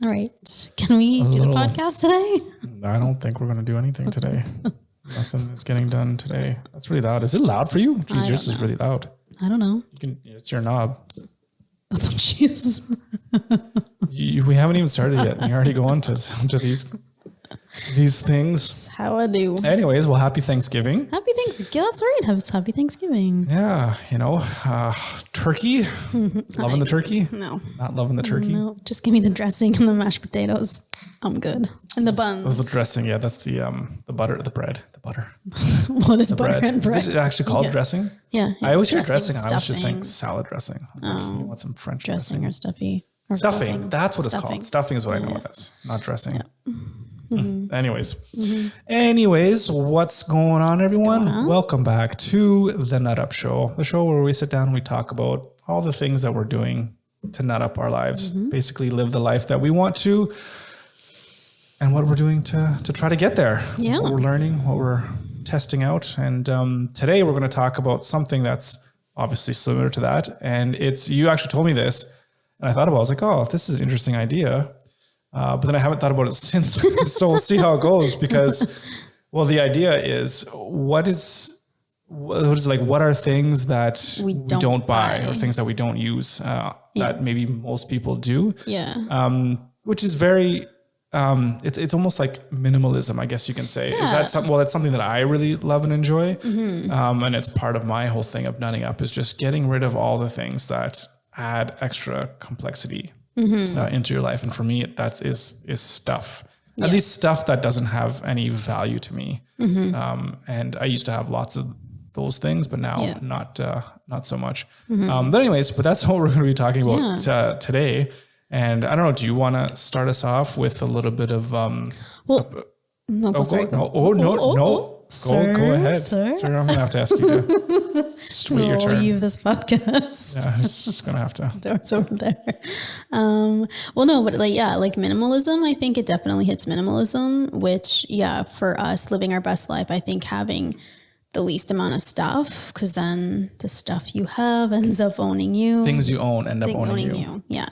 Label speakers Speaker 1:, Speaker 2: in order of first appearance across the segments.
Speaker 1: All right. Can we do the podcast today?
Speaker 2: I don't think we're going to do anything today. Nothing is getting done today. That's really loud. Is it loud for you? Jeez, yours is really loud.
Speaker 1: I don't know.
Speaker 2: It's your knob.
Speaker 1: That's what Jesus.
Speaker 2: We haven't even started yet. And you're already going to these things.
Speaker 1: That's how I do.
Speaker 2: Anyways, well, happy Thanksgiving.
Speaker 1: Happy Thanksgiving. That's right. Happy Thanksgiving.
Speaker 2: Yeah, turkey. Loving the turkey?
Speaker 1: No.
Speaker 2: Not loving the turkey?
Speaker 1: No, just give me the dressing and the mashed potatoes. I'm good. And the buns.
Speaker 2: The dressing, yeah, that's the butter, the bread, the butter.
Speaker 1: What is butter and bread?
Speaker 2: Is it actually called dressing?
Speaker 1: Yeah.
Speaker 2: I always hear dressing. I always just think salad dressing. You want some French
Speaker 1: dressing or stuffy.
Speaker 2: Or stuffing. That's what it's called. Stuffing is what I know it as, not dressing. Yeah. Anyways, what's going on, everyone? Welcome back to the Nut Up Show, the show where we sit down and we talk about all the things that we're doing to nut up our lives, basically live the life that we want to, and what we're doing to try to get there.
Speaker 1: Yeah.
Speaker 2: What we're learning, what we're testing out. And today we're going to talk about something that's obviously similar to that. And you actually told me this, and I thought about it. I was like, oh, this is an interesting idea. But then I haven't thought about it since. So we'll see how it goes because, well, the idea is what are things that we don't buy or things that we don't use that maybe most people do.
Speaker 1: Yeah.
Speaker 2: Which is very, it's almost like minimalism, I guess you can say.
Speaker 1: Yeah.
Speaker 2: Is that something? Well, that's something that I really love and enjoy. And it's part of my whole thing of nutting up is just getting rid of all the things that add extra complexity into your life. And for me, that is stuff, at least stuff that doesn't have any value to me. And I used to have lots of those things, but now not so much. But anyways, that's what we're going to be talking about today. And I don't know, do you want to start us off with a little bit of, Go ahead. Sir, I'm going to have to ask you to wait your turn.
Speaker 1: Leave this podcast.
Speaker 2: Yeah, I'm just going to have to.
Speaker 1: Door's over there. Like minimalism, I think it definitely hits minimalism, which, for us living our best life, I think having the least amount of stuff, because then the stuff you have ends up owning you.
Speaker 2: Things you own end up owning you.
Speaker 1: Yeah.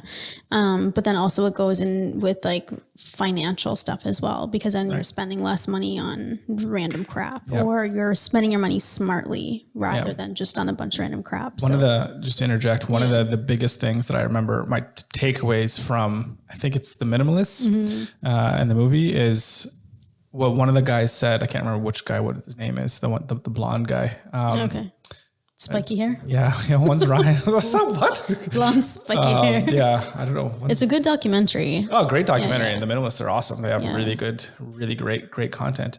Speaker 1: But then also it goes in with like financial stuff as well, because then you're spending less money on random crap or you're spending your money smartly rather than just on a bunch of random crap.
Speaker 2: Just to interject, one of the biggest things that I remember, my takeaways from, I think it's The Minimalists in the movie is, what one of the guys said, I can't remember which guy, what his name is, the blonde guy.
Speaker 1: Okay. Spiky hair?
Speaker 2: Yeah, one's Ryan. So what?
Speaker 1: Blonde, spiky hair.
Speaker 2: Yeah, I don't know.
Speaker 1: It's a good documentary.
Speaker 2: Oh, great documentary. And The Minimalists are awesome. They have really great content.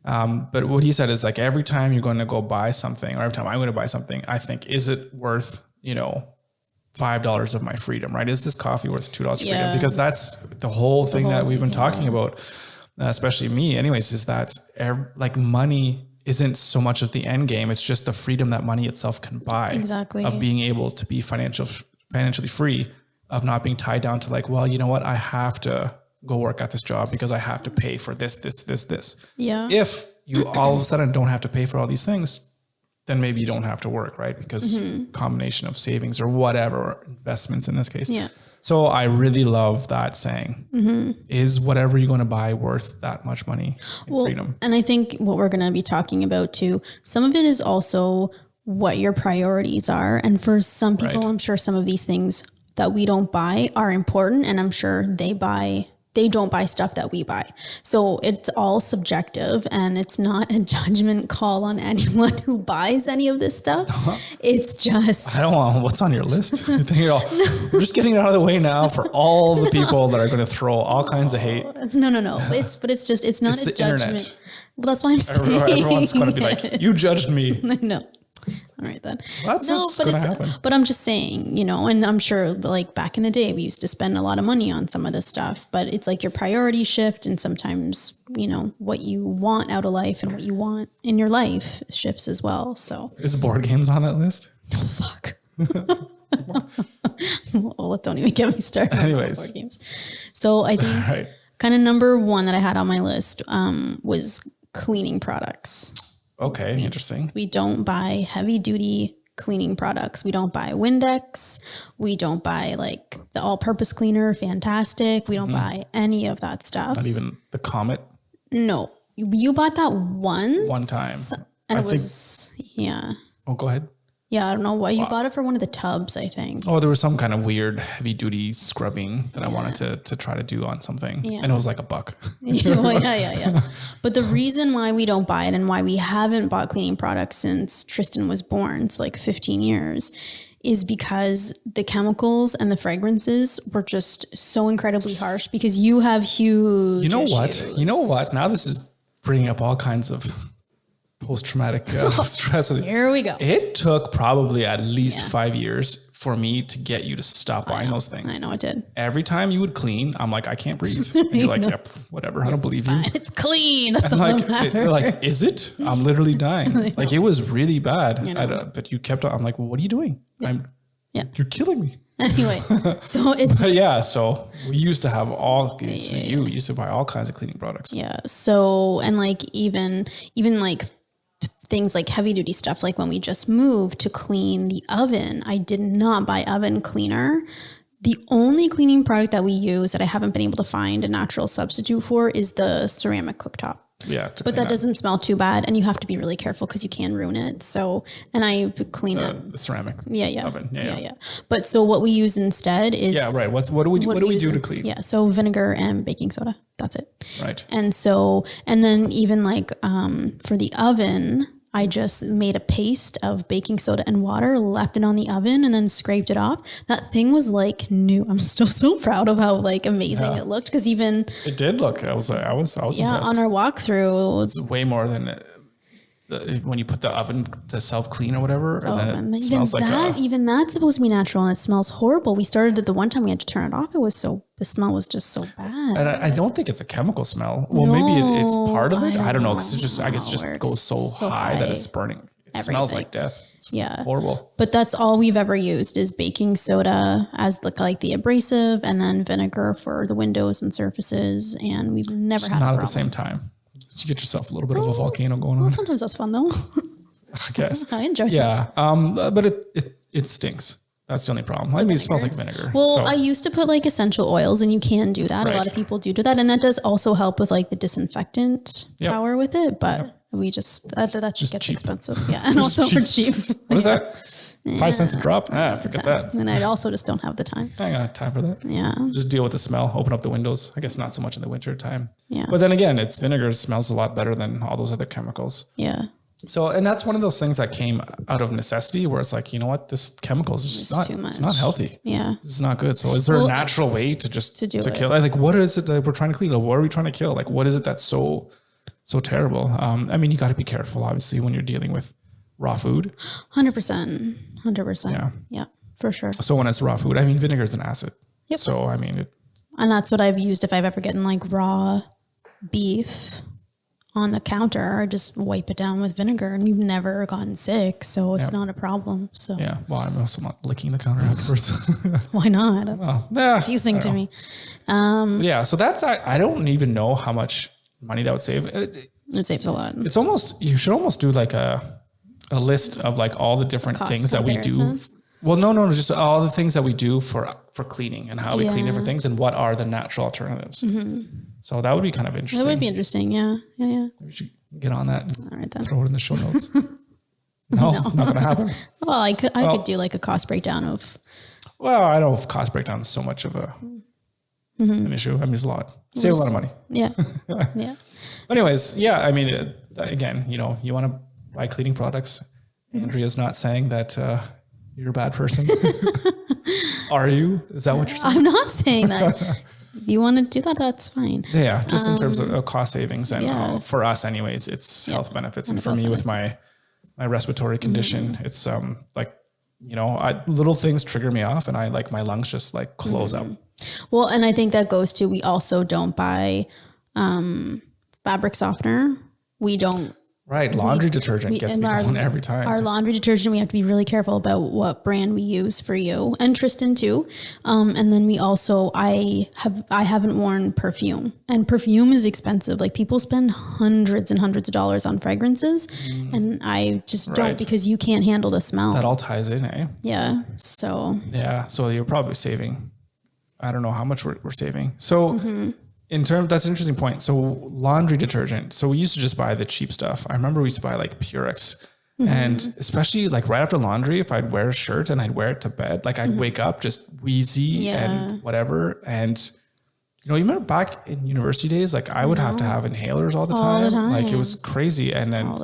Speaker 2: But what he said is like, every time you're going to go buy something, or every time I'm going to buy something, I think, is it worth, $5 of my freedom, right? Is this coffee worth $2 freedom? Because that's the whole thing that we've been talking about. Especially me anyways, is that like money isn't so much of the end game. It's just the freedom that money itself can buy.
Speaker 1: Exactly.
Speaker 2: Of being able to be financially free, of not being tied down to like, well, you know what? I have to go work at this job because I have to pay for this.
Speaker 1: Yeah.
Speaker 2: If you all of a sudden don't have to pay for all these things, then maybe you don't have to work, right? Because combination of savings or whatever, or investments in this case.
Speaker 1: Yeah.
Speaker 2: So I really love that saying, is whatever you're going to buy worth that much money and freedom?
Speaker 1: And I think what we're going to be talking about too, some of it is also what your priorities are. And for some people, I'm sure some of these things that we don't buy are important. And I'm sure they don't buy stuff that we buy. So it's all subjective, and it's not a judgment call on anyone who buys any of this stuff. It's just,
Speaker 2: I don't want what's on your list. I'm just getting it out of the way now for all the people that are going to throw all kinds of hate.
Speaker 1: No. It's not a judgment. Internet. Well, that's why I'm saying
Speaker 2: everyone's going to be like, you judged me.
Speaker 1: No. All right then.
Speaker 2: That's what's going to happen.
Speaker 1: But I'm just saying, and I'm sure like back in the day, we used to spend a lot of money on some of this stuff, but it's like your priorities shift, and sometimes, what you want out of life and what you want in your life shifts as well. So
Speaker 2: is board games on that list?
Speaker 1: Oh, fuck. Well, don't even get me started.
Speaker 2: Anyways.
Speaker 1: On board games. So I think kind of number one that I had on my list was cleaning products.
Speaker 2: Okay, interesting.
Speaker 1: We don't buy heavy duty cleaning products. We don't buy Windex. We don't buy like the all-purpose cleaner, Fantastic. We don't buy any of that stuff.
Speaker 2: Not even the Comet.
Speaker 1: No, you bought that one
Speaker 2: time.
Speaker 1: And yeah.
Speaker 2: Oh, go ahead.
Speaker 1: Yeah, I don't know why you got it for one of the tubs, I think.
Speaker 2: Oh, there was some kind of weird heavy duty scrubbing that I wanted to try to do on something. Yeah. And it was like $1.
Speaker 1: Yeah. But the reason why we don't buy it and why we haven't bought cleaning products since Tristan was born, so like 15 years, is because the chemicals and the fragrances were just so incredibly harsh because you have huge issues.
Speaker 2: You know what? Now this is bringing up all kinds of post-traumatic stress.
Speaker 1: Here we go.
Speaker 2: It took probably at least 5 years for me to get you to stop buying those things.
Speaker 1: I know it did.
Speaker 2: Every time you would clean, I'm like, I can't breathe. And you're like, yep, whatever. I don't believe you.
Speaker 1: It's clean. That's
Speaker 2: and
Speaker 1: all
Speaker 2: like,
Speaker 1: that
Speaker 2: you're like, is it? I'm literally dying. Like it was really bad. But you kept on. I'm like, well, what are you doing? You're killing me.
Speaker 1: Anyway, so it's
Speaker 2: so we used to have all these. You used to buy all kinds of cleaning products.
Speaker 1: Yeah. So and like even like things like heavy duty stuff, like when we just moved to clean the oven, I did not buy oven cleaner. The only cleaning product that we use that I haven't been able to find a natural substitute for is the ceramic cooktop.
Speaker 2: Yeah.
Speaker 1: But that doesn't smell too bad. And you have to be really careful because you can ruin it. So, and I clean
Speaker 2: the ceramic oven. Yeah.
Speaker 1: But so what we use instead is.
Speaker 2: Yeah, right. What do we do to clean?
Speaker 1: Yeah. So vinegar and baking soda. That's it.
Speaker 2: Right.
Speaker 1: And so, and then even like for the oven, I just made a paste of baking soda and water, left it on the oven, and then scraped it off. That thing was like new. I'm still so proud of how like amazing it looked. Because even
Speaker 2: it did look. I was impressed.
Speaker 1: On our walkthrough,
Speaker 2: it's way more than when you put the oven to self clean or whatever, and then it smells like
Speaker 1: even that's supposed to be natural, and it smells horrible. We started it the one time we had to turn it off. The smell was just so bad.
Speaker 2: And I don't think it's a chemical smell. Well, maybe it's part of it. I don't know because it just goes so high that it's burning. It smells like death. It's horrible.
Speaker 1: But that's all we've ever used is baking soda as the abrasive, and then vinegar for the windows and surfaces. And we've never had
Speaker 2: not at the same time. You get yourself a little bit of a volcano going on.
Speaker 1: Well, sometimes that's fun though.
Speaker 2: I guess.
Speaker 1: I enjoy it.
Speaker 2: Yeah. But it stinks. That's the only problem. I mean, it smells like vinegar.
Speaker 1: Well, I used to put like essential oils, and you can do that. Right. A lot of people do that. And that does also help with like the disinfectant power with it. But we just, that just gets cheap. Expensive. Yeah. And also cheap. For cheap.
Speaker 2: What is that? 5 cents a drop? Forget that.
Speaker 1: And I also just don't have the time.
Speaker 2: I got time for that.
Speaker 1: Yeah.
Speaker 2: Just deal with the smell, open up the windows. I guess not so much in the winter time.
Speaker 1: Yeah.
Speaker 2: But then again, it's vinegar smells a lot better than all those other chemicals.
Speaker 1: Yeah.
Speaker 2: So, and that's one of those things that came out of necessity where it's like, you know what, this chemicals is just not, it's not healthy.
Speaker 1: Yeah.
Speaker 2: It's not good. So is there a natural way to kill? Like, what is it that we're trying to clean? What are we trying to kill? Like, what is it that's so terrible? I mean, you got to be careful, obviously, when you're dealing with raw food.
Speaker 1: 100%. 100%. Yeah, for sure.
Speaker 2: So when it's raw food, I mean, vinegar is an acid. Yep. So, I mean,
Speaker 1: and that's what I've used if I've ever gotten like raw beef on the counter. I just wipe it down with vinegar, and you've never gotten sick. So it's not a problem. So
Speaker 2: yeah. Well, I'm also not licking the counter afterwards.
Speaker 1: Why not? That's confusing to me.
Speaker 2: Yeah. So that's, I don't even know how much money that would save.
Speaker 1: It saves a lot.
Speaker 2: It's almost, you should almost do like a list of like all the different things that we do. Well, no, just all the things that we do for cleaning and how we clean different things and what are the natural alternatives. Mm-hmm. So that would be kind of interesting.
Speaker 1: That would be interesting. Yeah.
Speaker 2: We should get on that.
Speaker 1: All right, then.
Speaker 2: Throw it in the show notes. No, it's not going to happen.
Speaker 1: Well, I could do like a cost breakdown of.
Speaker 2: Well, I don't know if cost breakdown is so much of an issue. I mean, it's a lot. Save a lot of money.
Speaker 1: Yeah. Yeah.
Speaker 2: Anyways, yeah. I mean, again, you want to buy cleaning products. Andrea's not saying that you're a bad person. Are you? Is that what you're saying?
Speaker 1: I'm not saying that. You want to do that? That's fine.
Speaker 2: Yeah, just in terms of cost savings and for us, anyways, it's health benefits. And for me, with my respiratory condition, it's like little things trigger me off, and I like my lungs just like close up.
Speaker 1: Well, and I think that goes to we also don't buy fabric softener. We don't.
Speaker 2: Right. Laundry detergent gets me going every time.
Speaker 1: Our laundry detergent, we have to be really careful about what brand we use for you and Tristan too. And then we also, I haven't worn perfume, and perfume is expensive. Like people spend hundreds and hundreds of dollars on fragrances, and I just don't, because you can't handle the smell.
Speaker 2: That all ties in, eh?
Speaker 1: Yeah. So.
Speaker 2: Yeah. So you're probably saving. I don't know how much we're saving. So that's an interesting point. So laundry detergent. So we used to just buy the cheap stuff. I remember we used to buy like Purex, and especially like right after laundry, if I'd wear a shirt and I'd wear it to bed, like I'd wake up just wheezy and whatever. And you remember back in university days, like I would have to have inhalers all the time. Like it was crazy. And then,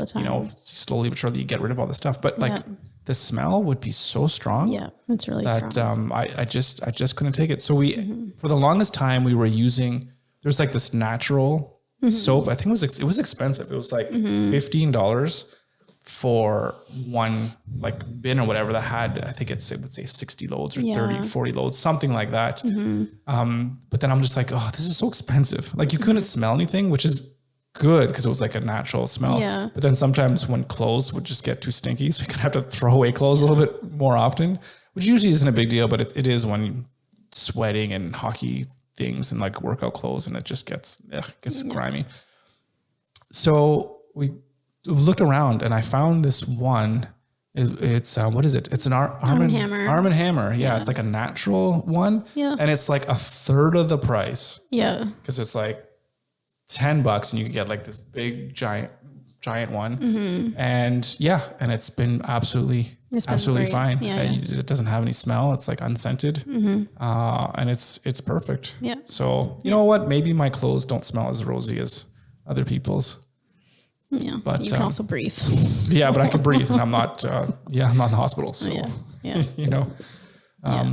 Speaker 2: slowly but surely you get rid of all the stuff, but like the smell would be so strong.
Speaker 1: Yeah. It's really
Speaker 2: strong.
Speaker 1: strong.
Speaker 2: I just couldn't take it. So we, for the longest time we were using, there's like this natural soap. I think it was expensive. It was like $15 for one like bin or whatever that had, I think it would say 60 loads or 30, 40 loads, something like that. But then I'm just like, oh, this is so expensive. Like you couldn't smell anything, which is good because it was like a natural smell. Yeah. But then sometimes when clothes would just get too stinky, so you could have to throw away clothes a little bit more often, which usually isn't a big deal, but it is when you're sweating and hockey things and like workout clothes, and it just gets grimy. So we looked around and I found this one. It's what is it? It's an Arm & Hammer. Arm & Hammer. Yeah. It's like a natural one. Yeah. And it's like a third of the price. Yeah. Because it's like $10 and you can get like this big giant one. And and it's been absolutely fine. Yeah, it doesn't have any smell. It's like unscented. And it's perfect. Yeah. So you know what? Maybe my clothes don't smell as rosy as other people's.
Speaker 1: Yeah. But you can also breathe.
Speaker 2: Yeah, but I can breathe and I'm not I'm not in the hospital. So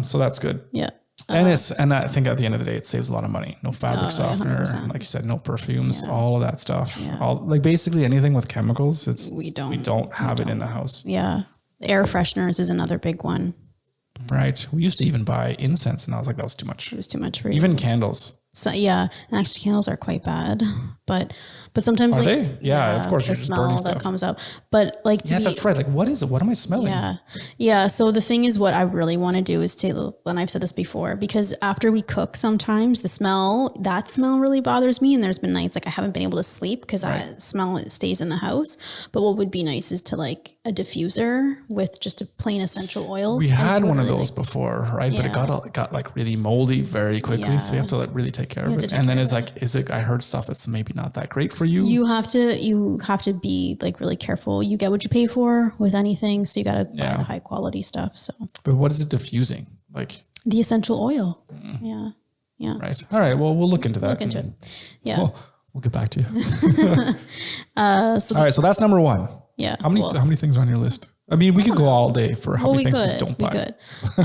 Speaker 2: so that's good. Yeah. And I think at the end of the day, it saves a lot of money. No fabric softener, 100%. Like you said, no perfumes, all of that stuff. Yeah. All like basically anything with chemicals, we don't have it in the house. Yeah.
Speaker 1: Air fresheners is another big one.
Speaker 2: Right. We used to even buy incense and I was like, that was too much.
Speaker 1: It was too much for you.
Speaker 2: Even candles.
Speaker 1: So and actually candles are quite bad, but sometimes
Speaker 2: are they? Yeah, of course.
Speaker 1: The smell that comes out, but like
Speaker 2: that's right. Like, what is it? What am I smelling?
Speaker 1: Yeah. So the thing is, what I really want to do is and I've said this before, because after we cook, sometimes that smell really bothers me, and there's been nights like I haven't been able to sleep because that smell stays in the house. But what would be nice is to like a diffuser with just a plain essential oils.
Speaker 2: We had one of those before, right? Yeah. But it got like really moldy very quickly, so you have to like really take care of it. And then is it? I heard stuff that's maybe not that great for you.
Speaker 1: You have to be like really careful. You get what you pay for with anything, so you got to buy the high quality stuff. So,
Speaker 2: but what is it diffusing? Like
Speaker 1: the essential oil. Yeah.
Speaker 2: Right. All right. Well, we'll look into that.
Speaker 1: Look into it. Yeah.
Speaker 2: We'll get back to you. All right. So that's number one.
Speaker 1: Yeah.
Speaker 2: How many things are on your list? I mean, we could go all day for how many things we don't buy.
Speaker 1: We could.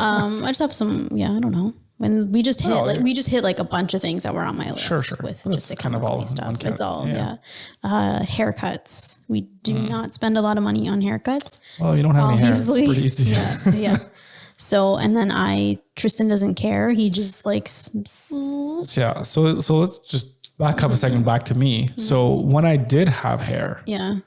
Speaker 1: I just have some. Yeah, I don't know. When we just hit like a bunch of things that were on my list.
Speaker 2: Sure.
Speaker 1: With
Speaker 2: that's
Speaker 1: just
Speaker 2: kind of all
Speaker 1: stuff. It's all haircuts. We do not spend a lot of money on haircuts.
Speaker 2: Well, you don't have any hair. It's pretty easy.
Speaker 1: Yeah. So, and then Tristan doesn't care. He just likes.
Speaker 2: Yeah. So let's just back up a second back to me. So when I did have hair.
Speaker 1: Yeah.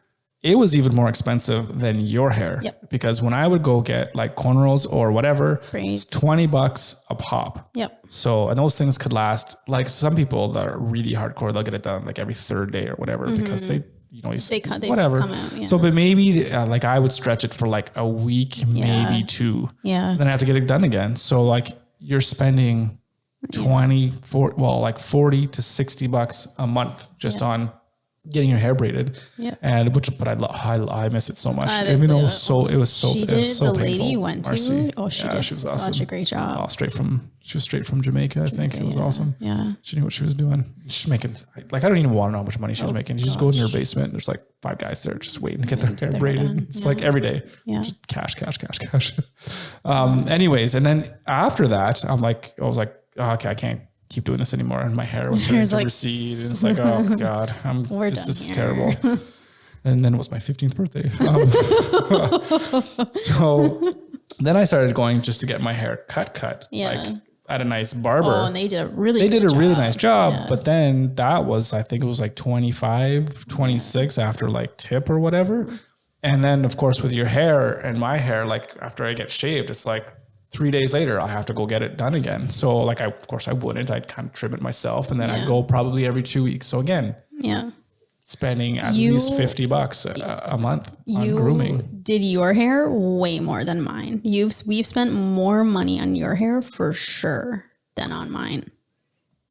Speaker 2: It was even more expensive than your hair.
Speaker 1: Yep.
Speaker 2: Because when I would go get like cornrows or whatever,
Speaker 1: braids.
Speaker 2: It's $20 a pop.
Speaker 1: Yep.
Speaker 2: So, and those things could last, like some people that are really hardcore, they'll get it done like every third day or whatever, because they whatever. Come out, So, but maybe like I would stretch it for like a week, maybe two.
Speaker 1: Yeah.
Speaker 2: Then I have to get it done again. So like you're spending $40 to $60 a month just on getting your hair braided.
Speaker 1: Yeah.
Speaker 2: But I miss it so much. I mean, it was so painful.
Speaker 1: Lady you went to.
Speaker 2: Marcy.
Speaker 1: Oh, she did
Speaker 2: was
Speaker 1: such
Speaker 2: awesome.
Speaker 1: a great job.
Speaker 2: She was straight from Jamaica, I think. It was awesome.
Speaker 1: Yeah.
Speaker 2: She knew what she was doing. She's making, like, I don't even want to know how much money she was making. You just go in her basement. There's like 5 guys there just waiting to get their hair braided. It's like every day.
Speaker 1: Yeah.
Speaker 2: Just cash. Anyways. And then after that, I was like, okay, I can't keep doing this anymore. And my hair was starting to recede. And it's like, oh God, this is terrible. And then it was my 15th birthday. So then I started going just to get my hair cut.
Speaker 1: Yeah.
Speaker 2: Like at a nice barber.
Speaker 1: Oh, and they did a really
Speaker 2: nice job. Yeah. But then that was, I think it was like 25, 26 after like tip or whatever. And then of course with your hair and my hair, like after I get shaved, it's like 3 days later, I have to go get it done again. So like, of course I wouldn't, I'd kind of trim it myself and then I'd go probably every 2 weeks. So again, spending at least $50 a month on grooming.
Speaker 1: Did your hair way more than mine. We've spent more money on your hair for sure than on mine.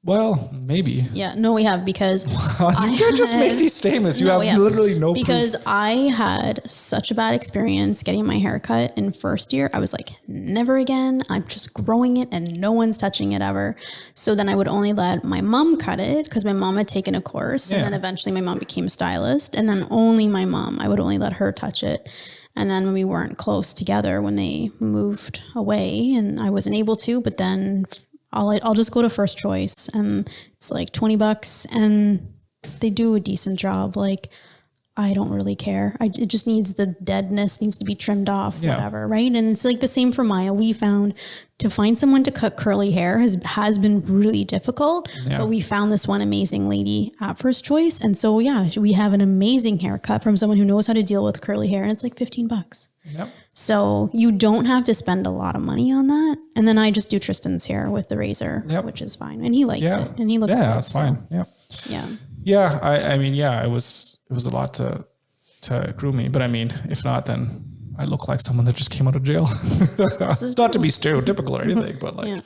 Speaker 2: Well, maybe.
Speaker 1: Yeah, no, we have because
Speaker 2: you can't just make these statements. You have literally no
Speaker 1: because
Speaker 2: proof.
Speaker 1: I had such a bad experience getting my hair cut in first year. I was like, never again. I'm just growing it and no one's touching it ever. So then I would only let my mom cut it because my mom had taken a course and then eventually my mom became a stylist and then only my mom, I would only let her touch it. And then when we weren't close together, when they moved away and I wasn't able to, but then I'll just go to First Choice and it's like $20 and they do a decent job. Like, I don't really care. It just needs the deadness needs to be trimmed off, whatever. Right. And it's like the same for Maya. We found to find someone to cut curly hair has been really difficult, but we found this one amazing lady at First Choice. And so, we have an amazing haircut from someone who knows how to deal with curly hair and it's like $15.
Speaker 2: Yep.
Speaker 1: So you don't have to spend a lot of money on that. And then I just do Tristan's hair with the razor, which is fine. And he likes it and he looks good.
Speaker 2: Yeah, that's fine. Yeah.
Speaker 1: Yeah.
Speaker 2: Yeah. I mean, it was a lot to groom me, but I mean, if not, then I look like someone that just came out of jail. Not to be stereotypical or anything, but like,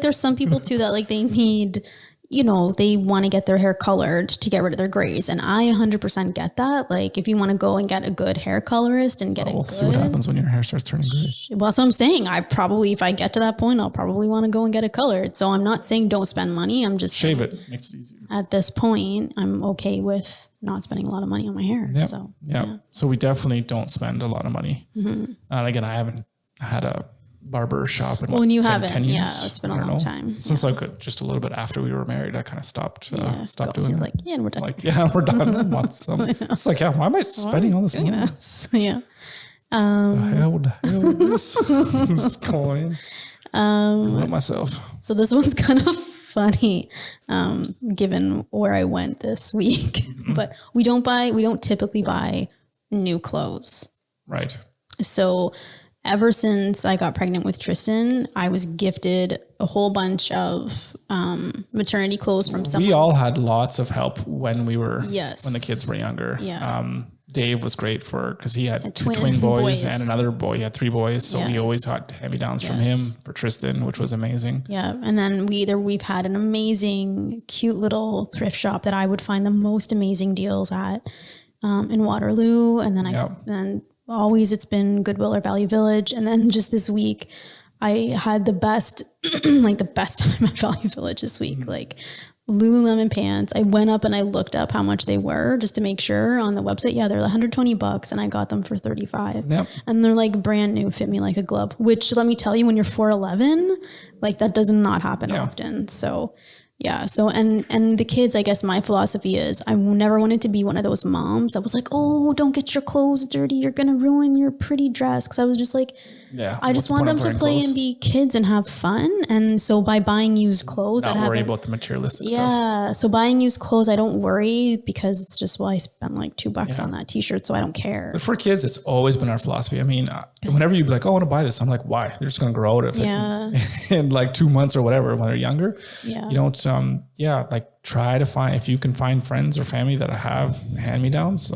Speaker 1: there's some people too that like they need, they want to get their hair colored to get rid of their grays. And I 100% get that. Like if you want to go and get a good hair colorist and get it good. We'll see what
Speaker 2: happens when your hair starts turning gray.
Speaker 1: Well, that's what I'm saying. If I get to that point, I'll probably want to go and get it colored. So I'm not saying don't spend money. I'm just
Speaker 2: shave it. Makes it easier.
Speaker 1: At this point, I'm okay with not spending a lot of money on my hair.
Speaker 2: Yep.
Speaker 1: So,
Speaker 2: So we definitely don't spend a lot of money. Mm-hmm. And again, I haven't had a barber shop in 10 years.
Speaker 1: It's been a long time.
Speaker 2: Since I could just a little bit after we were married, I kind of stopped doing it.
Speaker 1: Like, and we're done.
Speaker 2: Like, we're done. It's like, why am I spending all this money?
Speaker 1: Yeah.
Speaker 2: The hell this is going on myself.
Speaker 1: So this one's kind of funny, given where I went this week, but we don't typically buy new clothes.
Speaker 2: Right.
Speaker 1: So ever since I got pregnant with Tristan, I was gifted a whole bunch of maternity clothes from someone.
Speaker 2: We all had lots of help when when the kids were younger.
Speaker 1: Yeah.
Speaker 2: Dave was great because he had two twin boys and another boy. He had 3 boys. So we always got hand-me-downs from him for Tristan, which was amazing. Yeah.
Speaker 1: And then we've had an amazing, cute little thrift shop that I would find the most amazing deals at in Waterloo. And then always it's been Goodwill or Value Village. And then just this week, I had the best, the best time at Value Village this week. Like Lululemon pants. I went up and I looked up how much they were just to make sure on the website. Yeah, they're $120 and I got them for $35.
Speaker 2: Yep.
Speaker 1: And they're like brand new, fit me like a glove, which let me tell you, when you're 4'11", like that does not happen often. So yeah. So, and the kids, I guess my philosophy is I never wanted to be one of those moms that was like, oh, don't get your clothes dirty. You're going to ruin your pretty dress. Cause I was just like, I just want them to play and be kids and have fun. And so by buying used clothes,
Speaker 2: not worry about the materialistic stuff.
Speaker 1: Yeah. So buying used clothes, I don't worry because it's just, I spent like $2 on that t-shirt. So I don't care.
Speaker 2: But for kids, it's always been our philosophy. I mean, whenever you be like, oh, I want to buy this. I'm like, why? They're just going to grow out of it in like 2 months or whatever when they're younger.
Speaker 1: Yeah.
Speaker 2: You don't, try to find, if you can find friends or family that have hand-me-downs,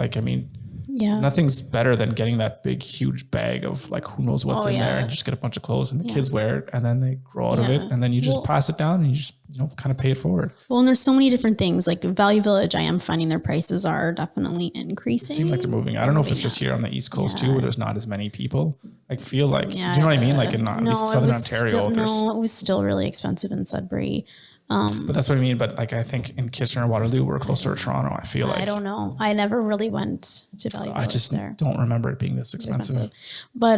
Speaker 2: nothing's better than getting that big, huge bag of like, who knows what's in there and just get a bunch of clothes and the kids wear it and then they grow out of it and then you just pass it down and you just, kind of pay it forward.
Speaker 1: Well, and there's so many different things like Value Village. I am finding their prices are definitely increasing.
Speaker 2: It seems like they're moving. I don't know if it's just here on the East Coast too, where there's not as many people. I feel like, do you know what I mean? Like in at least Southern Ontario.
Speaker 1: It was still really expensive in Sudbury.
Speaker 2: But that's what I mean. But like, I think in Kitchener, Waterloo, we're closer to Toronto. I feel like.
Speaker 1: I don't know. I never really went to Value Village.
Speaker 2: I just don't remember it being this expensive.
Speaker 1: But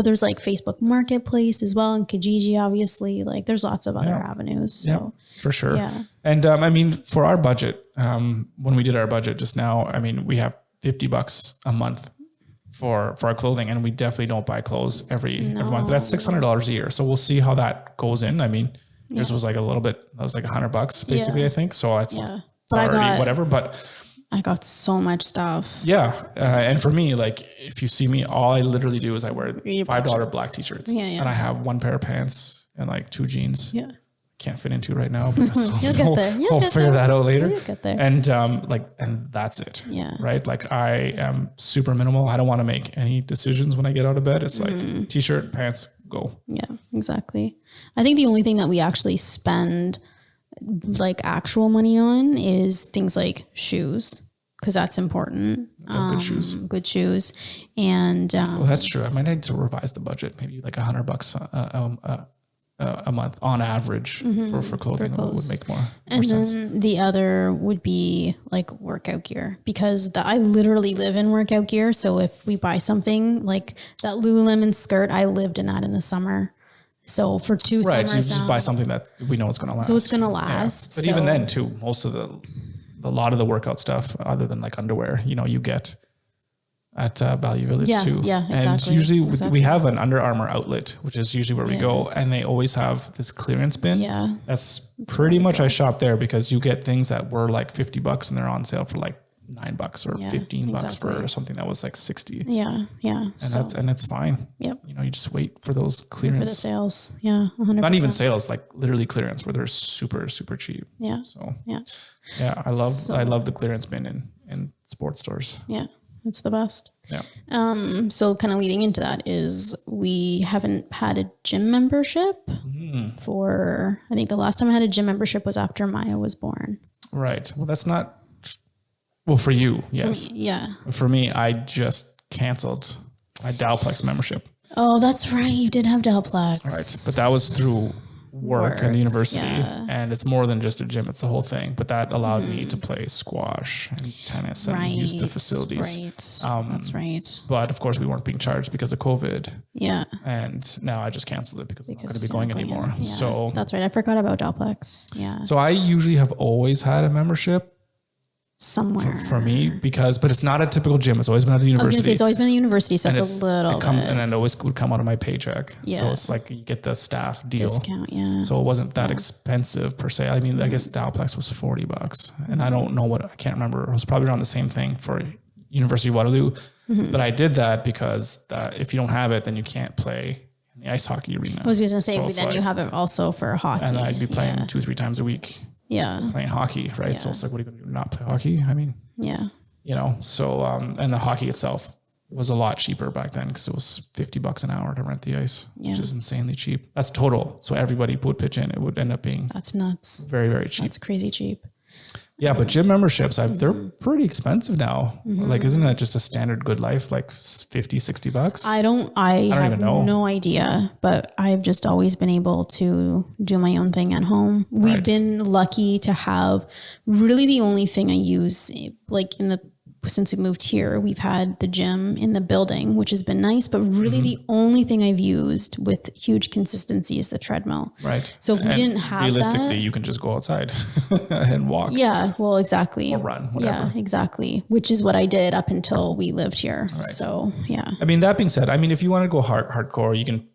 Speaker 1: there's like Facebook Marketplace as well, and Kijiji, obviously. Like, there's lots of other avenues. So.
Speaker 2: Yeah, for sure. Yeah. And for our budget, when we did our budget just now, we have $50 a month for our clothing, and we definitely don't buy clothes every month. But that's $600 a year. So we'll see how that goes in. I mean, yours was like a little bit, that was like $100 basically, I think. So it's already whatever, but
Speaker 1: I got so much stuff.
Speaker 2: Yeah. And for me, like if you see me, all I literally do is I wear $5 black t-shirts and I have one pair of pants and like 2 jeans.
Speaker 1: Yeah.
Speaker 2: Can't fit into right now, but that's
Speaker 1: You'll get there.
Speaker 2: I'll figure that out later.
Speaker 1: You'll get there.
Speaker 2: And and that's it.
Speaker 1: Yeah.
Speaker 2: Right. Like I am super minimal. I don't want to make any decisions when I get out of bed. It's like t-shirt, pants, go.
Speaker 1: Yeah, exactly. I think the only thing that we actually spend like actual money on is things like shoes, because that's important. Good shoes. And
Speaker 2: well, that's true. I might need to revise the budget. Maybe like $100 a month on average for clothing would make more sense.
Speaker 1: And then the other would be like workout gear, because I literally live in workout gear. So if we buy something like that Lululemon skirt, I lived in that in the summer. So for 2 summers
Speaker 2: so you just buy something that we know it's going to last.
Speaker 1: So it's going to last.
Speaker 2: Yeah. But even then too, most of a lot of the workout stuff, other than like underwear, you get at Value Village too.
Speaker 1: Yeah, exactly.
Speaker 2: And usually we have an Under Armour outlet, which is usually where we go, and they always have this clearance bin.
Speaker 1: Yeah.
Speaker 2: That's pretty really much cool. I shop there because you get things that were like $50 and they're on sale for like $9 or $15 for something that was like $60.
Speaker 1: Yeah. Yeah.
Speaker 2: And it's fine.
Speaker 1: Yep.
Speaker 2: You just wait for those clearance.
Speaker 1: For the sales. Yeah. 100%.
Speaker 2: Not even sales, like literally clearance where they're super, super cheap.
Speaker 1: Yeah.
Speaker 2: So yeah, I love the clearance bin in sports stores.
Speaker 1: Yeah. It's the best.
Speaker 2: Yeah.
Speaker 1: So kind of leading into that is we haven't had a gym membership for, I think the last time I had a gym membership was after Maya was born.
Speaker 2: Right. Well, that's not, well, for you, yes.
Speaker 1: Yeah.
Speaker 2: For me, I just canceled my Dalplex membership.
Speaker 1: Oh, that's right. You did have Dalplex.
Speaker 2: Right. But that was through work and the university, and it's more than just a gym, it's the whole thing. But that allowed me to play squash and tennis and use the facilities.
Speaker 1: Right. That's right.
Speaker 2: But of course we weren't being charged because of COVID.
Speaker 1: Yeah.
Speaker 2: And now I just canceled it because I'm not going to be going anymore.
Speaker 1: Yeah.
Speaker 2: So
Speaker 1: that's right. I forgot about Dalplex. Yeah.
Speaker 2: So I usually have always had a membership
Speaker 1: somewhere
Speaker 2: for me but it's not a typical gym. It's always been at the university.
Speaker 1: I was going to say it's always been at the university, so it's a little bit.
Speaker 2: And it always would come out of my paycheck. Yeah. So it's like you get the staff deal.
Speaker 1: Discount, yeah.
Speaker 2: So it wasn't that expensive per se. I mean, I guess Dalplex was $40 and I don't know I can't remember. It was probably around the same thing for University of Waterloo. But I did that because if you don't have it, then you can't play in the ice hockey arena.
Speaker 1: I was going to say, but then you have it also for hockey.
Speaker 2: And I'd be playing 2-3 times a week.
Speaker 1: Yeah.
Speaker 2: Playing hockey, right? Yeah. So it's like, what are you going to do? Not play hockey? I mean, so, and the hockey itself was a lot cheaper back then because it was $50 an hour to rent the ice, which is insanely cheap. That's total. So everybody would pitch in. It would end up being
Speaker 1: that's nuts.
Speaker 2: Very, very cheap.
Speaker 1: That's crazy cheap.
Speaker 2: Yeah, but gym memberships, they're pretty expensive now. Like, isn't that just a standard Good Life, like $50-$60?
Speaker 1: I don't even know. No idea, but I've just always been able to do my own thing at home. We've been lucky to have really the only thing I use, like since we moved here, we've had the gym in the building, which has been nice, but really the only thing I've used with huge consistency is the treadmill.
Speaker 2: Right.
Speaker 1: So if we didn't have
Speaker 2: realistically, you can just go outside and walk.
Speaker 1: Yeah, well, exactly.
Speaker 2: Or run, whatever.
Speaker 1: Yeah, exactly. Which is what I did up until we lived here. Right. So, yeah.
Speaker 2: I mean, that being said, if you want to go hardcore, you can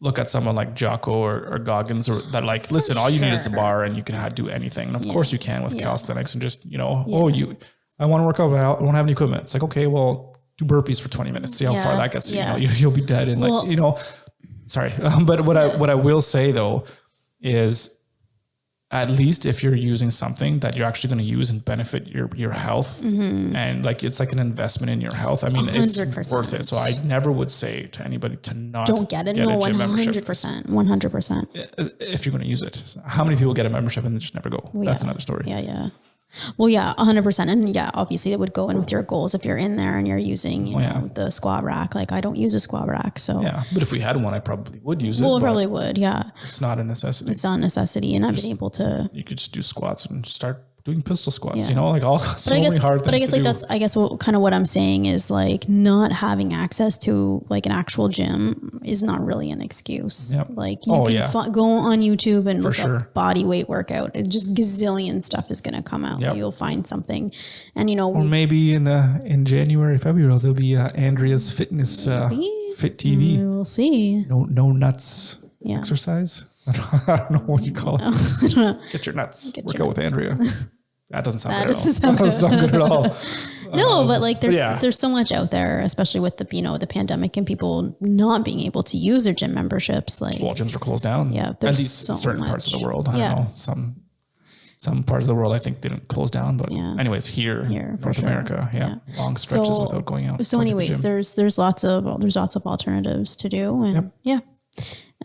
Speaker 2: look at someone like Jocko or Goggins listen, all you need is a bar and you can do anything. And of course you can with calisthenics and just, I want to work out, but I don't have any equipment. It's like, okay, well, do burpees for 20 minutes. See how far that gets you. You'll be dead in sorry. But what I will say though, is at least if you're using something that you're actually going to use and benefit your health and it's like an investment in your health. I mean, 100%. It's worth it. So I never would say to anybody to not
Speaker 1: don't get it. No, 100%.
Speaker 2: If you're going to use it. How many people get a membership and they just never go? Well, that's another story.
Speaker 1: Yeah. Well, yeah, 100%. And obviously it would go in with your goals if you're in there and you're using the squat rack. Like I don't use a squat rack. So
Speaker 2: but if we had one, I probably would use it.
Speaker 1: Well, I probably would. Yeah.
Speaker 2: It's not a necessity.
Speaker 1: It's not a necessity. And I've been able to.
Speaker 2: You could just do squats and start doing pistol squats, you know, like all so many hard things.
Speaker 1: But I guess
Speaker 2: to
Speaker 1: like
Speaker 2: do.
Speaker 1: kind of what I'm saying is like not having access to like an actual gym is not really an excuse.
Speaker 2: Yep.
Speaker 1: Like you can go on YouTube and look up body weight workout, and just gazillion stuff is going to come out. You'll find something, and you know,
Speaker 2: or maybe in January, February there'll be Andrea's fitness fit TV.
Speaker 1: We'll see.
Speaker 2: No nuts exercise. I don't know what you call it. I don't know. Get your nuts. Work out with Andrea. That doesn't sound good at all. That doesn't sound good at all.
Speaker 1: No, but like there's so much out there, especially with the the pandemic and people not being able to use their gym memberships. Like
Speaker 2: gyms are closed down.
Speaker 1: Yeah,
Speaker 2: there's at least certain parts of the world. I don't know, some parts of the world I think didn't close down, but anyways, here North America, long stretches without going out.
Speaker 1: So anyways, there's lots of alternatives to do, and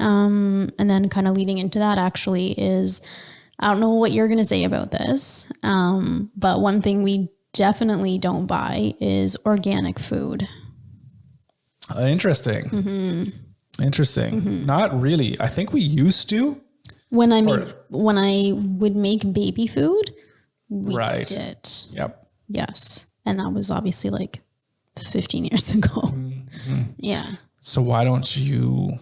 Speaker 1: and then kind of leading into that actually is, I don't know what you're going to say about this, but one thing we definitely don't buy is organic food.
Speaker 2: Interesting. Mm-hmm. Interesting. Mm-hmm. Not really. I think we used to. When
Speaker 1: I would make baby food, we did.
Speaker 2: Yep.
Speaker 1: Yes. And that was obviously like 15 years ago. Mm-hmm. Yeah.
Speaker 2: So why don't you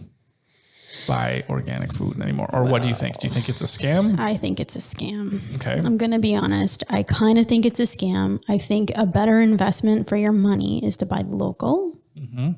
Speaker 2: buy organic food anymore? Or what do you think? Do you think it's a scam?
Speaker 1: I think it's a scam.
Speaker 2: Okay.
Speaker 1: I'm going to be honest. I kind of think it's a scam. I think a better investment for your money is to buy local,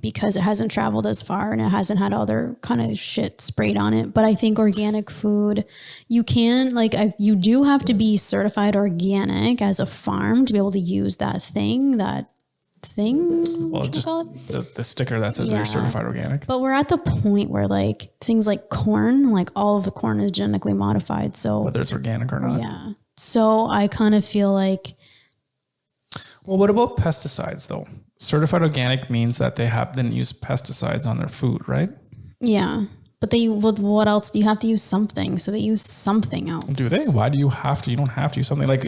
Speaker 1: because it hasn't traveled as far and it hasn't had other kind of shit sprayed on it. But I think organic food, you can, you do have to be certified organic as a farm to be able to use that thing. Well,
Speaker 2: just the sticker that says they're certified organic.
Speaker 1: But we're at the point where like things like corn, like all of the corn is genetically modified. So
Speaker 2: whether it's organic or not.
Speaker 1: Yeah. So I kind of feel like.
Speaker 2: Well, what about pesticides though? Certified organic means that they didn't use pesticides on their food, right?
Speaker 1: Yeah. But what else? Do you have to use something? So they use something else.
Speaker 2: Do they? Why do you have to? You don't have to use something. Like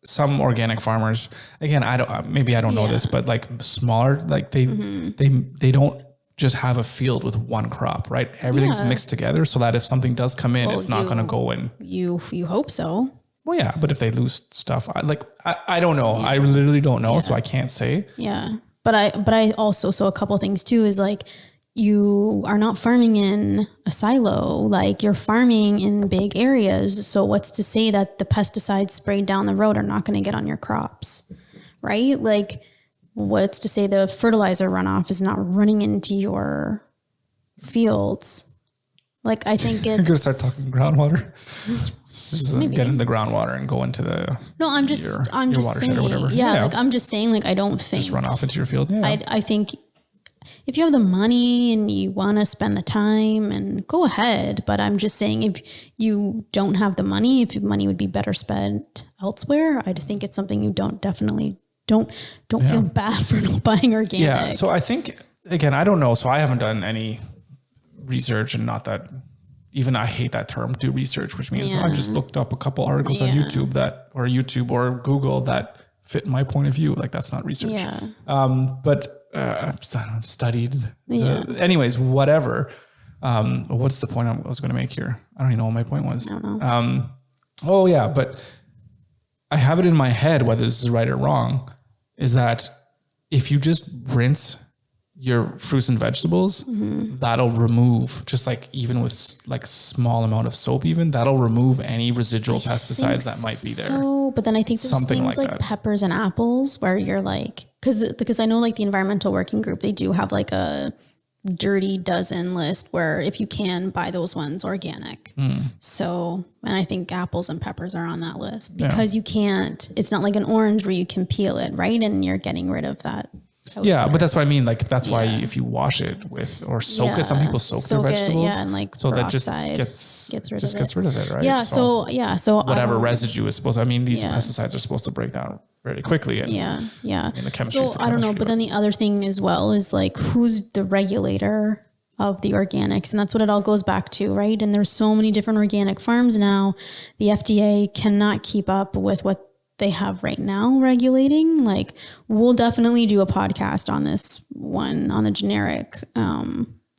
Speaker 2: some organic farmers, again, I don't know this, but like smaller, like they don't just have a field with one crop, right? Everything's mixed together so that if something does come in, it's not going to go in.
Speaker 1: You hope so.
Speaker 2: Well, yeah, but if they lose stuff, I don't know. Yeah. I literally don't know, so I can't say.
Speaker 1: Yeah, but I also, so a couple of things too is like, you are not farming in a silo, like you're farming in big areas. So what's to say that the pesticides sprayed down the road are not going to get on your crops, right? Like what's to say the fertilizer runoff is not running into your fields? Like I think it's... You're
Speaker 2: going to start talking groundwater? Get in the groundwater and go into the...
Speaker 1: No, I'm just saying,
Speaker 2: or whatever.
Speaker 1: Yeah, like I'm just saying, like I don't think...
Speaker 2: Just run off into your field? Yeah.
Speaker 1: I think... If you have the money and you want to spend the time, and go ahead, but I'm just saying if you don't have the money, if your money would be better spent elsewhere, I think it's something you don't feel bad for not buying organic.
Speaker 2: Yeah. So I think, again, I don't know. So I haven't done any research, and not that even I hate that term, do research, which means I just looked up a couple articles on YouTube or Google that fit my point of view. Like that's not research.
Speaker 1: Yeah.
Speaker 2: But I've studied. Anyways, whatever. What's the point I was going to make here? I don't even know what my point was.
Speaker 1: I don't know.
Speaker 2: But I have it in my head, whether this is right or wrong, is that if you just rinse your fruits and vegetables, that'll remove, just like even with like small amount of soap, even that'll remove any residual pesticides that might be there.
Speaker 1: So, but then I think there's something things like peppers and apples where you're like, because I know like the environmental working group, they do have like a dirty dozen list where if you can buy those ones organic. So, and I think apples and peppers are on that list because you can't, it's not like an orange where you can peel it, right? And you're getting rid of that.
Speaker 2: Yeah, but that's what I mean. Like that's why if you wash it with or soak it, some people soak their vegetables,
Speaker 1: and like
Speaker 2: so that just gets rid of it, right?
Speaker 1: Yeah. So
Speaker 2: whatever residue is supposed. I mean, these pesticides are supposed to break down really quickly. And in the chemistry.
Speaker 1: So I don't know, but then the other thing as well is like, who's the regulator of the organics? And that's what it all goes back to, right? And there's so many different organic farms now. The FDA cannot keep up with what they have right now regulating. Like we'll definitely do a podcast on this one, on a generic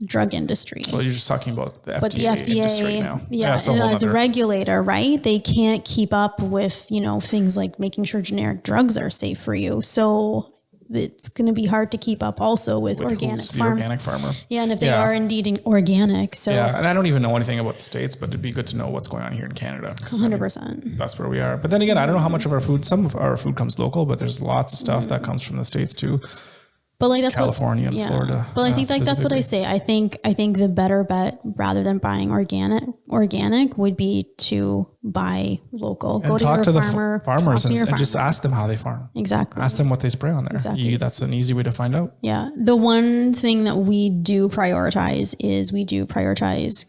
Speaker 1: drug industry.
Speaker 2: Well, you're just talking about the FDA,
Speaker 1: but the FDA
Speaker 2: industry now.
Speaker 1: As a regulator, right? They can't keep up with, things like making sure generic drugs are safe for you. So it's going to be hard to keep up also with organic farms.
Speaker 2: The organic farmer.
Speaker 1: Yeah, and if they are indeed organic. So
Speaker 2: yeah, and I don't even know anything about the States, but it'd be good to know what's going on here in Canada.
Speaker 1: 100%.
Speaker 2: That's where we are. But then again, I don't know how much of our food, some of our food comes local, but there's lots of stuff that comes from the States too.
Speaker 1: But like that's
Speaker 2: California and Florida.
Speaker 1: But I think that's what I say. I think the better bet rather than buying organic would be to buy local.
Speaker 2: And
Speaker 1: go
Speaker 2: talk
Speaker 1: to
Speaker 2: the
Speaker 1: farmer,
Speaker 2: farmers and just ask them how they farm.
Speaker 1: Exactly.
Speaker 2: Ask them what they spray on there.
Speaker 1: Exactly.
Speaker 2: That's an easy way to find out.
Speaker 1: Yeah. The one thing that we do prioritize is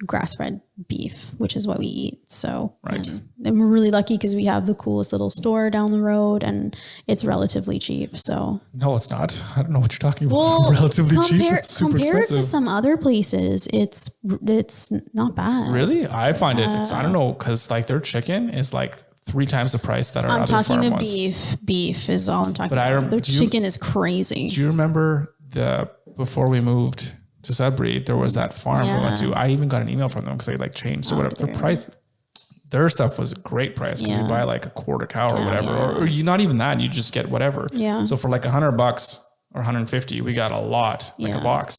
Speaker 1: grass-fed beef, which is what we eat. So
Speaker 2: right.
Speaker 1: And we're really lucky because we have the coolest little store down the road and it's relatively cheap. So
Speaker 2: no, it's not. I don't know what you're talking about.
Speaker 1: Well,
Speaker 2: relatively cheap. It's super
Speaker 1: compared
Speaker 2: expensive.
Speaker 1: to some other places, it's not bad.
Speaker 2: Really? I find it. I don't know because like their chicken is like 3 times the price that our
Speaker 1: I'm
Speaker 2: other
Speaker 1: talking
Speaker 2: farm
Speaker 1: the
Speaker 2: was.
Speaker 1: beef is all I'm talking about. Their chicken is crazy.
Speaker 2: Do you remember before we moved to Sudbury, there was that farm we went to. I even got an email from them because they like changed. So whatever their price, their stuff was a great price because you buy like a quarter cow or whatever, or you not even that, you just get whatever.
Speaker 1: Yeah.
Speaker 2: So for like $100 or 150, we got a lot, like a box.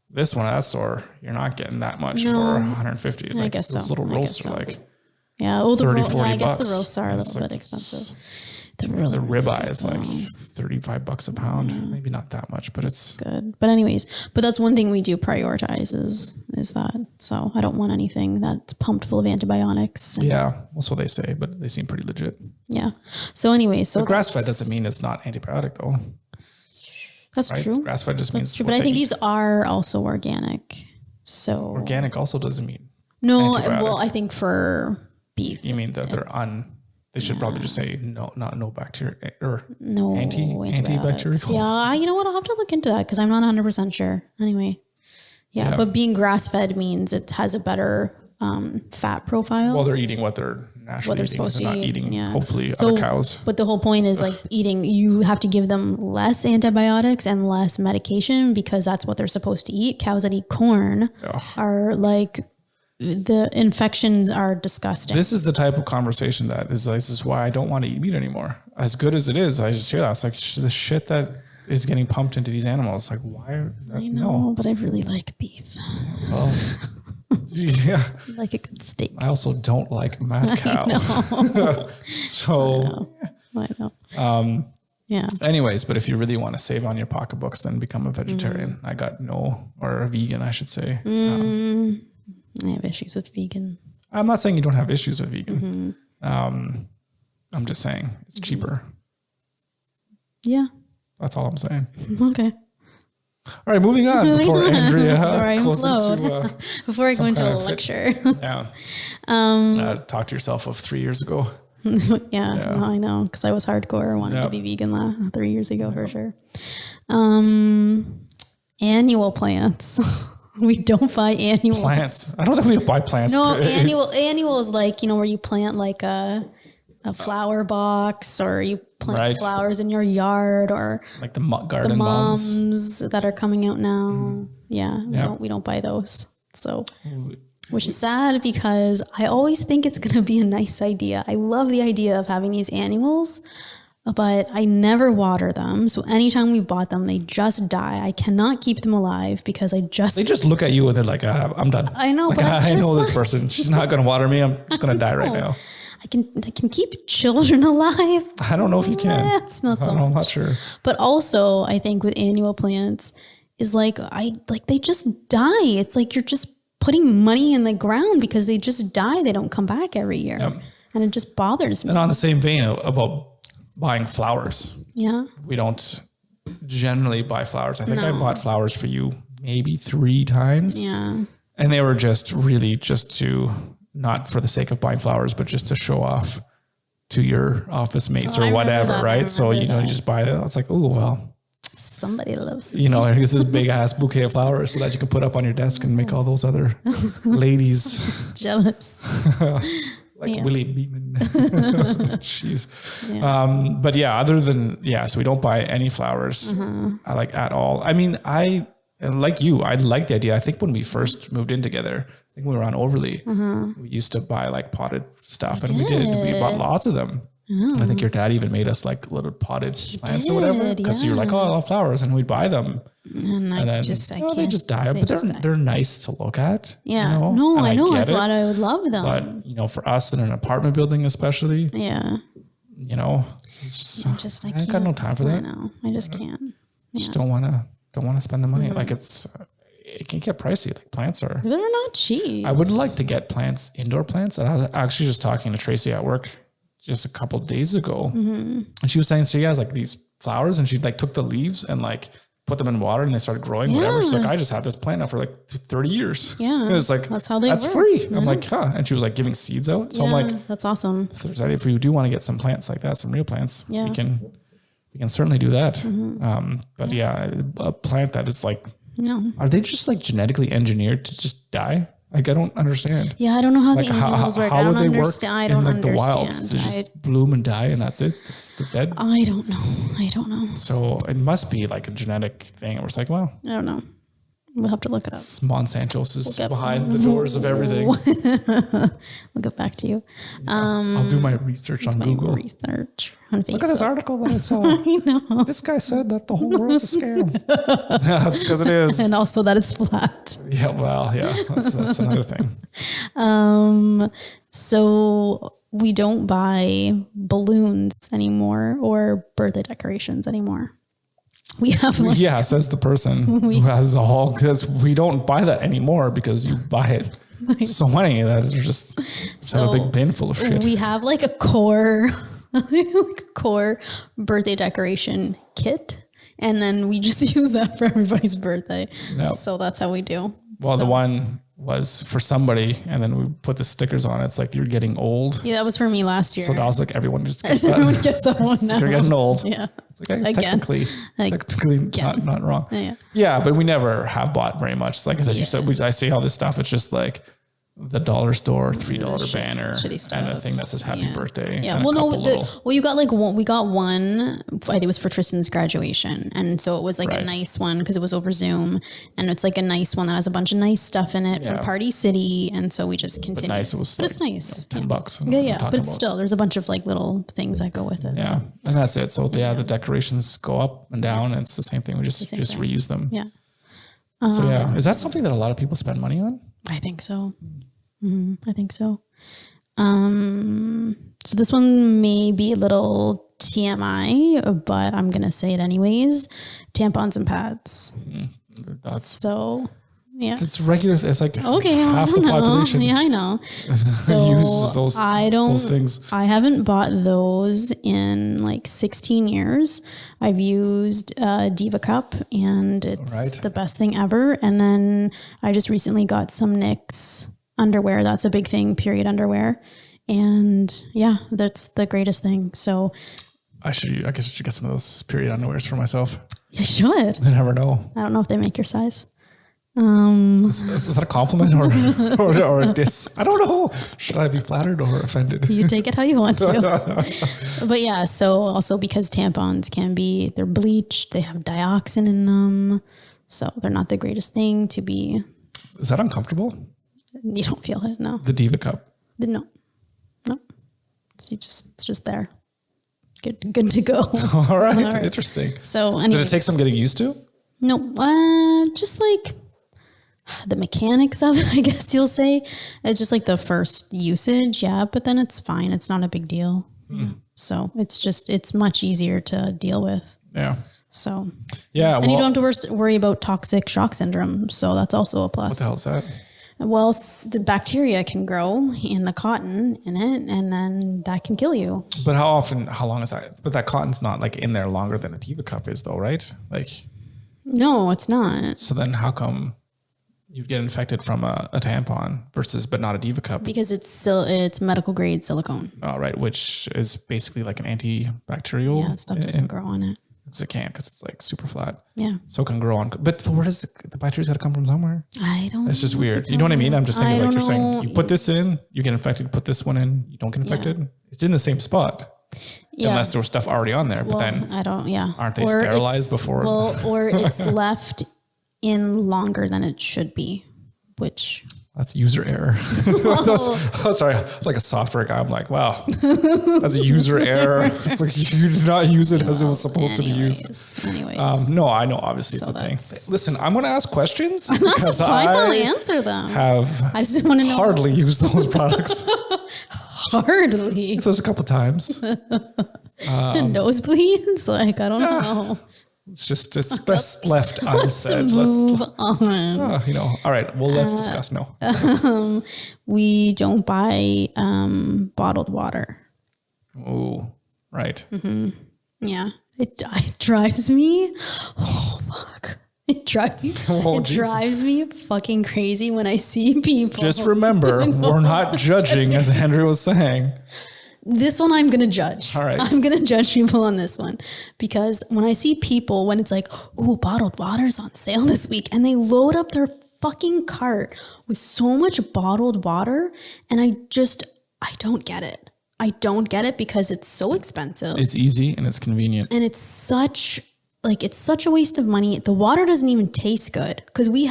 Speaker 2: This one at that store, you're not getting that much for 150. Like,
Speaker 1: I guess so.
Speaker 2: Those little roasts are like
Speaker 1: well,
Speaker 2: 30, 40
Speaker 1: I guess
Speaker 2: bucks.
Speaker 1: the roasts are a little bit expensive. The
Speaker 2: ribeye is like $35 a pound. Maybe not that much, but it's
Speaker 1: good. But anyways, that's one thing we do prioritize is that. So I don't want anything that's pumped full of antibiotics.
Speaker 2: Yeah, also they say, but they seem pretty legit.
Speaker 1: Yeah. So anyway, so
Speaker 2: grass-fed doesn't mean it's not antibiotic though.
Speaker 1: That's
Speaker 2: right?
Speaker 1: true.
Speaker 2: Grass-fed just means
Speaker 1: true. But I think these are also organic. So
Speaker 2: organic also doesn't mean
Speaker 1: antibiotic. Well, I think for beef.
Speaker 2: You mean that they should probably just say no bacteria or
Speaker 1: no
Speaker 2: antibacterial.
Speaker 1: Yeah, you know what? I'll have to look into that because I'm not 100% sure. Anyway, yeah, but being grass-fed means it has a better fat profile.
Speaker 2: Well, they're eating what they're naturally
Speaker 1: supposed to
Speaker 2: eat.
Speaker 1: Eating,
Speaker 2: hopefully other cows.
Speaker 1: But the whole point is like eating, you have to give them less antibiotics and less medication because that's what they're supposed to eat. Cows that eat corn are like, the infections are disgusting.
Speaker 2: This is the type of conversation this is why I don't want to eat meat anymore. As good as it is, I just hear that. It's like the shit that is getting pumped into these animals. Like, why is that?
Speaker 1: I know, but I really like beef.
Speaker 2: Well, yeah.
Speaker 1: I like a good steak.
Speaker 2: I also don't like mad cow. So,
Speaker 1: I know. Yeah.
Speaker 2: Anyways, but if you really want to save on your pocketbooks, then become a vegetarian. Or a vegan, I should say.
Speaker 1: I have issues with vegan.
Speaker 2: I'm not saying you don't have issues with vegan. I'm just saying it's cheaper.
Speaker 1: Yeah.
Speaker 2: That's all I'm saying.
Speaker 1: Okay.
Speaker 2: All right, moving on before Andrea goes into
Speaker 1: before I go into a lecture.
Speaker 2: Talk to yourself of 3 years ago.
Speaker 1: Yeah. No, I know because I was hardcore. I wanted to be vegan 3 years ago for sure. Annual plants. We don't buy annuals.
Speaker 2: Plants. I don't think we buy plants.
Speaker 1: No, annual is like, where you plant like a flower box or you plant flowers in your yard or
Speaker 2: like the garden
Speaker 1: mums that are coming out now. Yeah. We don't buy those. So, which is sad because I always think it's going to be a nice idea. I love the idea of having these annuals, but I never water them. So anytime we bought them, they just die. I cannot keep them alive because they just look
Speaker 2: at you and they're like, I'm done.
Speaker 1: I know,
Speaker 2: but I know this person. She's not going to water me. I'm just going to die right now.
Speaker 1: I can keep children alive.
Speaker 2: I don't know if you can.
Speaker 1: That's not so much.
Speaker 2: I'm not sure.
Speaker 1: But also I think with annual plants is like, they just die. It's like, you're just putting money in the ground because they just die. They don't come back every year. Yep. And it just bothers me.
Speaker 2: And on the same vein about buying flowers.
Speaker 1: Yeah.
Speaker 2: We don't generally buy flowers. I think I bought flowers for you maybe 3 times.
Speaker 1: Yeah.
Speaker 2: And they were just really to, not for the sake of buying flowers, but just to show off to your office mates or whatever, right? So, you just buy it. It's like, oh, well.
Speaker 1: Somebody loves me.
Speaker 2: Here's this big ass bouquet of flowers so that you can put up on your desk and make all those other ladies
Speaker 1: jealous.
Speaker 2: Like Willie Beeman. Jeez. Yeah. But other than, so we don't buy any flowers like at all. I mean, And like you, I like the idea. I think when we first moved in together, I think we were on Overly, we used to buy like potted stuff, and we bought lots of them. And I think your dad even made us like little potted plants or whatever, because you're like, oh, I love flowers, and we'd buy them. And then they just die. But they're nice to look at.
Speaker 1: Yeah. You know? No, I know. That's why I would love them.
Speaker 2: But, you know, for us in an apartment building, especially, you know, it's just, I got no time for that.
Speaker 1: I know. I just can't.
Speaker 2: Just don't want to spend the money. Like it can get pricey. Like plants are.
Speaker 1: They're not cheap.
Speaker 2: I would like to get plants, indoor plants. And I was actually just talking to Tracy at work just a couple of days ago. And she was saying she has like these flowers, and she like took the leaves and like put them in water, and they started growing, whatever. She's like, I just had this plant now for like 30 years. Yeah. And it's like, that's free. I'm like, huh. And she was like giving seeds out. So I'm like,
Speaker 1: that's awesome.
Speaker 2: If we do want to get some plants like that, some real plants, we can certainly do that. But a plant that is like, are they just like genetically engineered to just die? Like, I don't understand.
Speaker 1: Yeah, I don't know how the animals work.
Speaker 2: How would they work in like the wild? They just bloom and die, and that's it. They're dead.
Speaker 1: I don't know.
Speaker 2: So it must be like a genetic thing. We're like, well,
Speaker 1: I don't know. We'll have to look it up.
Speaker 2: Monsanto's is behind the doors of everything.
Speaker 1: We'll get back to you.
Speaker 2: I'll do my research on Google.
Speaker 1: Research on Facebook.
Speaker 2: Look at this article that I saw. I know. This guy said that the whole world's a scam. That's because it is.
Speaker 1: And also that it's flat.
Speaker 2: Yeah, well, yeah. That's another thing.
Speaker 1: So we don't buy balloons anymore or birthday decorations anymore. We have
Speaker 2: says the person who has a whole, because we don't buy that anymore because you buy it so many that they're just have a big bin full of shit.
Speaker 1: We have like a core birthday decoration kit, and then we just use that for everybody's birthday. Yep. So that's how we do.
Speaker 2: Well, the one was for somebody, and then we put the stickers on it. It's like, you're getting old.
Speaker 1: Yeah, that was for me last year.
Speaker 2: So that was like, everyone just gets
Speaker 1: everyone gets that one now.
Speaker 2: You're getting old.
Speaker 1: Yeah.
Speaker 2: It's like, technically not wrong. Yeah, but we never have bought very much. Like I said, you said, I see all this stuff. It's just like the dollar store $3 banner and a thing that says happy birthday.
Speaker 1: Yeah. Well, no, you got like one, we got one, I think it was for Tristan's graduation. And so it was like a nice one because it was over Zoom, and it's like a nice one that has a bunch of nice stuff in it from Party City. And so we just continued.
Speaker 2: But nice. It was
Speaker 1: it's nice.
Speaker 2: $10.
Speaker 1: Yeah. But still, there's a bunch of like little things that go with it.
Speaker 2: Yeah. So. And that's it. So the decorations go up and down, and it's the same thing. We just reuse them.
Speaker 1: Yeah.
Speaker 2: So is that something that a lot of people spend money on?
Speaker 1: I think so. I think so. So this one may be a little TMI, but I'm going to say it anyways. Tampons and pads. It's
Speaker 2: regular. It's like half the population.
Speaker 1: Yeah, I know. So
Speaker 2: uses those things.
Speaker 1: I haven't bought those in like 16 years. I've used Diva Cup, and it's the best thing ever. And then I just recently got some NYX underwear. That's a big thing, period underwear. And that's the greatest thing. So
Speaker 2: I guess I should get some of those period underwears for myself.
Speaker 1: You should.
Speaker 2: I never know.
Speaker 1: I don't know if they make your size.
Speaker 2: Is that a compliment or a diss? I don't know. Should I be flattered or offended?
Speaker 1: You take it how you want to. But so also because tampons they're bleached, they have dioxin in them. So they're not the greatest thing to be.
Speaker 2: Is that uncomfortable?
Speaker 1: You don't feel it, no.
Speaker 2: The Diva Cup?
Speaker 1: No. It's just there. Good to go.
Speaker 2: All right. Interesting.
Speaker 1: So
Speaker 2: did it take some getting used to?
Speaker 1: No, just like the mechanics of it, I guess you'll say. It's just like the first usage, but then it's fine. It's not a big deal. So it's much easier to deal with. Yeah. So and you don't have to worry about toxic shock syndrome. So that's also a plus.
Speaker 2: What the hell is that?
Speaker 1: Well, the bacteria can grow in the cotton in it, and then that can kill you.
Speaker 2: But how long is that? But that cotton's not like in there longer than a Diva Cup is though, right? Like,
Speaker 1: no, it's not.
Speaker 2: So then how come you'd get infected from a tampon but not a Diva Cup?
Speaker 1: Because it's medical grade silicone.
Speaker 2: Oh, right. Which is basically like an antibacterial.
Speaker 1: Yeah, stuff doesn't grow on it.
Speaker 2: It can't because it's like super flat.
Speaker 1: Yeah.
Speaker 2: So it can grow on. But where does the bacteria's got to come from somewhere?
Speaker 1: I don't know.
Speaker 2: It's just weird. You know what I mean? I'm just thinking like you're saying, you put this in, you get infected, put this one in, you don't get infected. Yeah. It's in the same spot. Yeah. Unless there was stuff already on there. But then
Speaker 1: I don't,
Speaker 2: aren't they sterilized before?
Speaker 1: Or it's left in longer than it should be, which...
Speaker 2: That's user error. Sorry, like a software guy. I'm like, wow, that's a user error. It's like you did not use it as it was supposed to be used. No, I know. Obviously, it's a thing. Listen, I'm going to ask questions because
Speaker 1: I'll answer them. I just want to know.
Speaker 2: Hardly used those products.
Speaker 1: Hardly.
Speaker 2: Those a couple times.
Speaker 1: Nosebleeds? Like, I don't know.
Speaker 2: It's best left unsaid.
Speaker 1: Let's move on.
Speaker 2: All right. Well, let's discuss now.
Speaker 1: We don't buy bottled water.
Speaker 2: Oh, right.
Speaker 1: Mm-hmm. Yeah. It drives me. Oh, fuck. It drives me fucking crazy when I see people.
Speaker 2: Just remember, we're not judging, as Andrew was saying.
Speaker 1: This one I'm going to judge.
Speaker 2: All right.
Speaker 1: I'm going to judge people on this one because when I see people, when it's like, oh, bottled water's on sale this week, and they load up their fucking cart with so much bottled water, and I don't get it. I don't get it because it's so expensive.
Speaker 2: It's easy and it's convenient.
Speaker 1: And it's such a waste of money. The water doesn't even taste good because we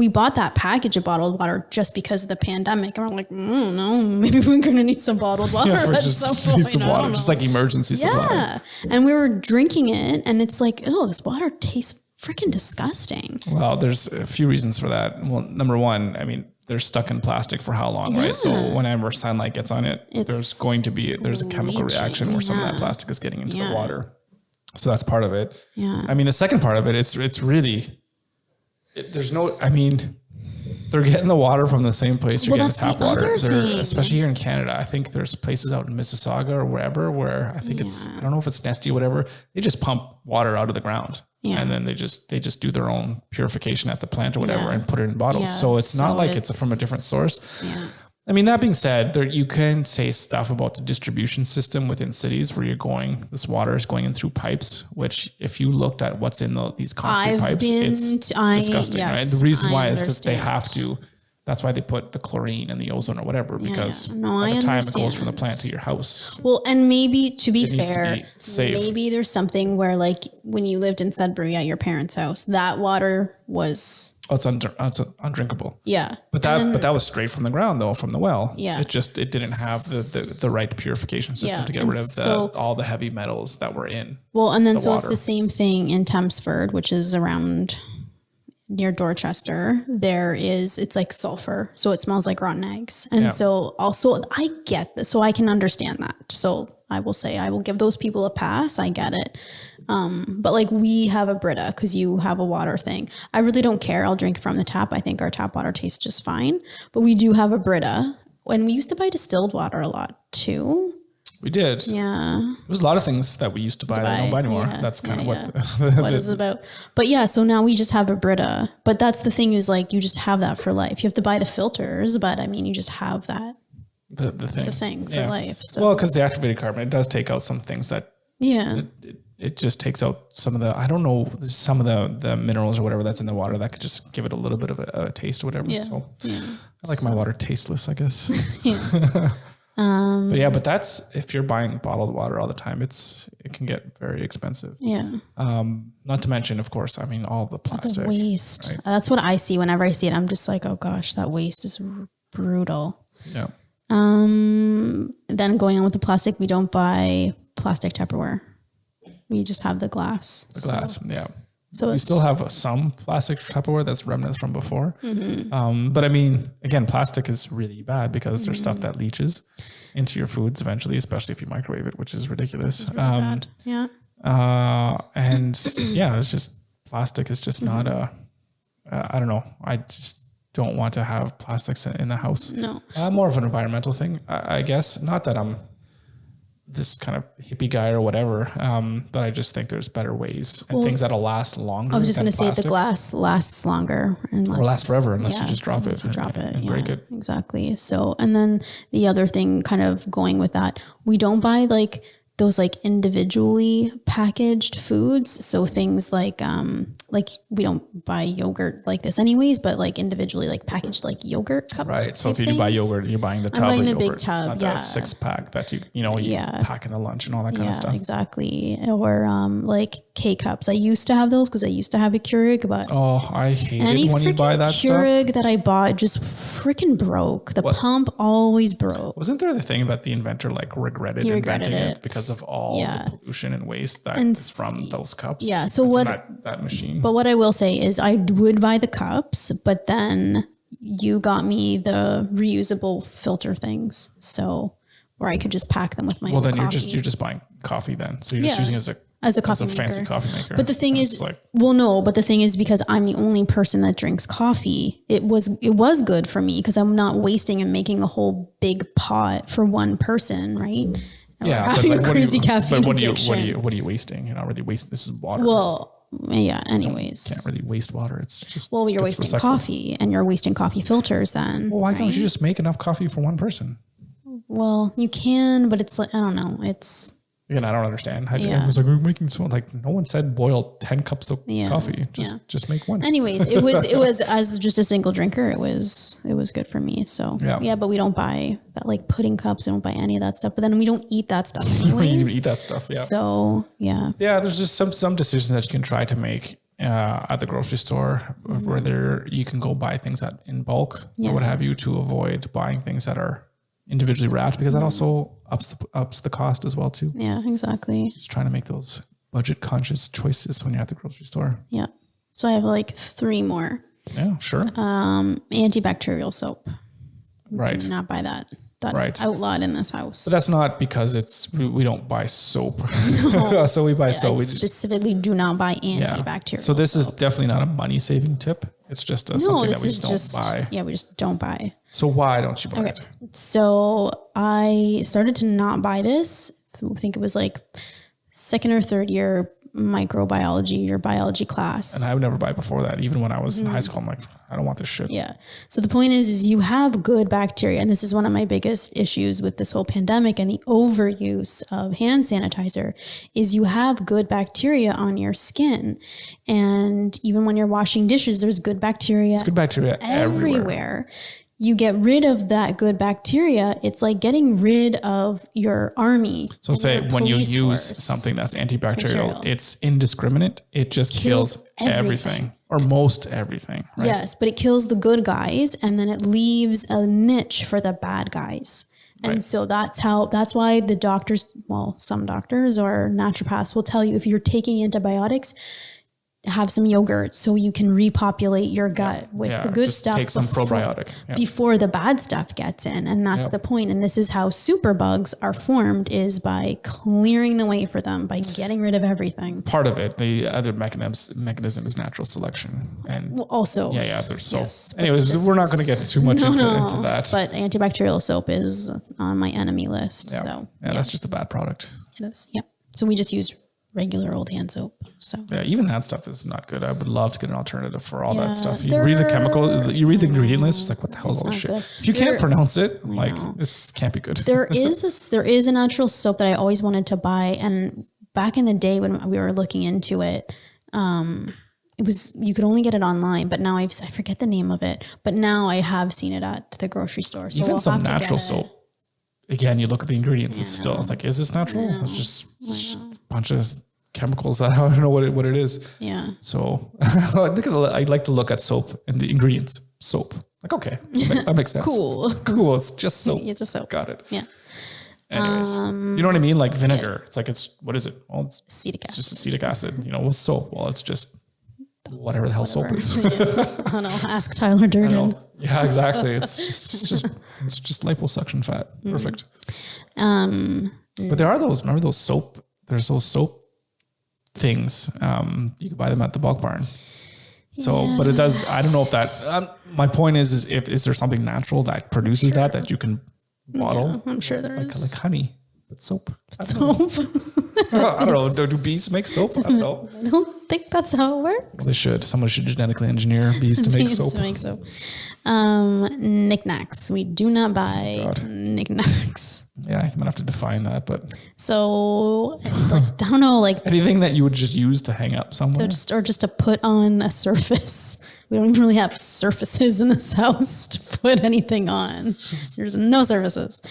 Speaker 1: bought that package of bottled water just because of the pandemic. And we're like, no, maybe we're going to need some bottled water.
Speaker 2: Yeah, just like emergency supply.
Speaker 1: Yeah. And we were drinking it and it's like, oh, this water tastes freaking disgusting.
Speaker 2: Well, there's a few reasons for that. Well, number one, I mean, they're stuck in plastic for how long, right? So whenever sunlight gets on it, there's a chemical reaction where some of that plastic is getting into the water. So that's part of it.
Speaker 1: Yeah.
Speaker 2: I mean, the second part of it, it's really... they're getting the water from the same place you're getting tap water. Especially here in Canada. I think there's places out in Mississauga or wherever where I think I don't know if it's Nesty or whatever. They just pump water out of the ground and then they just do their own purification at the plant or whatever and put it in bottles. Yeah. So it's not like it's from a different source. Yeah. I mean, that being said, you can say stuff about the distribution system within cities where this water is going in through pipes, which if you looked at what's in these concrete pipes, it's disgusting, right? The reason why is because they have to, that's why they put the chlorine and the ozone or whatever, because by the time it goes from the plant to your house.
Speaker 1: Well, and maybe to be fair,
Speaker 2: safe.
Speaker 1: Maybe there's something where like when you lived in Sudbury at your parents' house, that water was...
Speaker 2: Oh, it's undrinkable.
Speaker 1: Yeah.
Speaker 2: But that was straight from the ground though, from the well.
Speaker 1: Yeah.
Speaker 2: It didn't have the right purification system to get rid of all the heavy metals that were in.
Speaker 1: Well, and then it's the same thing in Tempsford, which is around near Dorchester. It's like sulfur. So it smells like rotten eggs. And so also I get this. So I can understand that. So I will say, I will give those people a pass. I get it. But like we have a Brita because you have a water thing. I really don't care. I'll drink from the tap. I think our tap water tastes just fine, but we do have a Brita and we used to buy distilled water a lot too.
Speaker 2: We did.
Speaker 1: Yeah.
Speaker 2: There's a lot of things that we used to buy that we don't buy anymore. Yeah, that's kind of what
Speaker 1: it's about. But yeah, so now we just have a Brita, but that's the thing is like, you just have that for life. You have to buy the filters, but I mean, you just have that.
Speaker 2: The thing
Speaker 1: for life. So.
Speaker 2: Well, because the activated carbon, it does take out some things that it just takes out some of the minerals or whatever that's in the water that could just give it a little bit of a taste or whatever. Yeah. So I like my water tasteless, I guess. But that's if you're buying bottled water all the time, it can get very expensive.
Speaker 1: Yeah.
Speaker 2: Not to mention, of course, I mean all the plastic
Speaker 1: the waste. Right? That's what I see whenever I see it. I'm just like, oh gosh, that waste is brutal.
Speaker 2: Yeah.
Speaker 1: Then going on with the plastic, we don't buy plastic Tupperware. We just have the glass.
Speaker 2: Yeah. So we still have some plastic Tupperware that's remnants from before. Mm-hmm. But I mean, again, plastic is really bad because there's stuff that leaches into your foods eventually, especially if you microwave it, which is ridiculous.
Speaker 1: Really bad. Yeah.
Speaker 2: It's just plastic is just not I don't know. I just don't want to have plastics in the house.
Speaker 1: No.
Speaker 2: More of an environmental thing, I guess. Not that I'm this kind of hippie guy or whatever, but I just think there's better ways and things that'll last longer.
Speaker 1: I was just going to say the glass lasts longer or
Speaker 2: lasts forever unless you just drop it and break it.
Speaker 1: Exactly. So, and then the other thing kind of going with that, we don't buy like those like individually packaged foods. So things like we don't buy yogurt like this anyways, but like individually like packaged like yogurt cup.
Speaker 2: Right. So if you do buy yogurt, you're buying the tub
Speaker 1: I'm buying
Speaker 2: of
Speaker 1: the
Speaker 2: yogurt,
Speaker 1: big tub,
Speaker 2: not
Speaker 1: yeah.
Speaker 2: the 6-pack that you pack in the lunch and all that kind of stuff.
Speaker 1: Exactly. Or like K-cups. I used to have those because I used to have a Keurig, but
Speaker 2: I hate it when you buy that
Speaker 1: Keurig
Speaker 2: stuff.
Speaker 1: that I bought just freaking broke. The pump always broke.
Speaker 2: Wasn't there the thing about the inventor like regretted inventing it because of all the pollution and waste that is from those cups?
Speaker 1: Yeah. So what
Speaker 2: that machine.
Speaker 1: But what I will say is I would buy the cups, but then you got me the reusable filter things. So where I could just pack them with my own coffee.
Speaker 2: You're just buying coffee then. So you're just using it
Speaker 1: as a
Speaker 2: fancy coffee maker.
Speaker 1: But the thing is, but the thing is because I'm the only person that drinks coffee, it was good for me because I'm not wasting and making a whole big pot for one person, right?
Speaker 2: Yeah,
Speaker 1: but like, crazy caffeine
Speaker 2: what are you wasting? You're not really wasting. This is water.
Speaker 1: Well, yeah. Anyways,
Speaker 2: you can't really waste water. It's just
Speaker 1: you're wasting recycled. Coffee, and you're wasting coffee filters. Then
Speaker 2: why can't you just make enough coffee for one person?
Speaker 1: Well, you can, but it's like I don't know. It's
Speaker 2: again, I don't understand. I was like, we're making so like no one said boil 10 cups of coffee. Just make one.
Speaker 1: Anyways, it was as just a single drinker. It was good for me. So but we don't buy that like pudding cups. We don't buy any of that stuff. But then we don't eat that stuff anyways.
Speaker 2: We don't eat that stuff. Yeah.
Speaker 1: So yeah.
Speaker 2: There's just some decisions that you can try to make at the grocery store, whether you can go buy things in bulk or what have you to avoid buying things that are individually wrapped because that also ups the cost as well too.
Speaker 1: Yeah, exactly.
Speaker 2: Just trying to make those budget conscious choices when you're at the grocery store.
Speaker 1: Yeah. So I have like 3 more.
Speaker 2: Yeah, sure.
Speaker 1: Antibacterial soap.
Speaker 2: Right.
Speaker 1: Do not buy that. That's outlawed in this house.
Speaker 2: But that's not because we don't buy soap. No. So we buy soap. We
Speaker 1: specifically do not buy antibacterial.
Speaker 2: So this is definitely not a money saving tip. It's just something that we just don't buy.
Speaker 1: Yeah, we just don't buy.
Speaker 2: So why don't you buy it?
Speaker 1: So I started to not buy this. I think it was like 2nd or 3rd year microbiology or biology class.
Speaker 2: And I would never buy before that. Even when I was in high school, I'm like, I don't want this shit.
Speaker 1: Yeah. So the point is you have good bacteria. And this is one of my biggest issues with this whole pandemic and the overuse of hand sanitizer is you have good bacteria on your skin. And even when you're washing dishes, there's good bacteria.
Speaker 2: It's good bacteria everywhere.
Speaker 1: You get rid of that good bacteria, it's like getting rid of your army.
Speaker 2: So say when you use something that's antibacterial, it's indiscriminate. It just kills everything or most everything. Right?
Speaker 1: Yes, but it kills the good guys and then it leaves a niche for the bad guys. And so that's why the doctors, some doctors or naturopaths will tell you if you're taking antibiotics, have some yogurt so you can repopulate your gut with the good stuff.
Speaker 2: Take some probiotic
Speaker 1: before the bad stuff gets in. And that's the point. And this is how superbugs are formed is by clearing the way for them, by getting rid of everything.
Speaker 2: Part of it, the other mechanism is natural selection. And
Speaker 1: also.
Speaker 2: There's soap. Yes, anyways, we're not going to get too much into that.
Speaker 1: But antibacterial soap is on my enemy list.
Speaker 2: Yeah.
Speaker 1: So
Speaker 2: that's just a bad product.
Speaker 1: It is. Yeah. So we just use regular old hand soap. So
Speaker 2: even that stuff is not good. I would love to get an alternative for all that stuff. You read the chemical, you read the ingredient list. It's like, what the hell is all this shit? Good. If you can't pronounce it, this can't be good.
Speaker 1: There is a natural soap that I always wanted to buy, and back in the day when we were looking into it, you could only get it online. But now I forget the name of it. But now I have seen it at the grocery store. So
Speaker 2: even some natural soap. Again, you look at the ingredients. It's like, is this natural? It's just a bunch of chemicals that I don't know what it is.
Speaker 1: Yeah.
Speaker 2: So I like to look at soap and the ingredients. Soap. Like, okay, that makes sense. Cool. It's just soap.
Speaker 1: It's a soap.
Speaker 2: Got it.
Speaker 1: Yeah.
Speaker 2: Anyways, you know what I mean? Like vinegar. It's like, what is it? Well, it's
Speaker 1: acetic acid.
Speaker 2: Just acetic acid. What's soap? Well, it's just whatever the hell soap is.
Speaker 1: I don't know. Ask Tyler Durden.
Speaker 2: Yeah, exactly. It's just liposuction fat. Perfect. But there are those. Remember those soap? There's those soap things. You can buy them at the bulk barn. So, but it does. I don't know if that. My point is is there something natural that produces that you can bottle?
Speaker 1: Yeah, I'm sure there is.
Speaker 2: Like honey, but soap.
Speaker 1: Soap.
Speaker 2: I don't know. Do bees make soap? I don't know.
Speaker 1: don't think that's how it works.
Speaker 2: Well, they should. Someone should genetically engineer bees to make soap.
Speaker 1: Knickknacks. We do not buy knickknacks.
Speaker 2: Yeah, you might have to define that, but
Speaker 1: so like, I don't know, like
Speaker 2: anything that you would just use to hang up somewhere,
Speaker 1: or just to put on a surface. We don't even really have surfaces in this house to put anything on. There's no surfaces.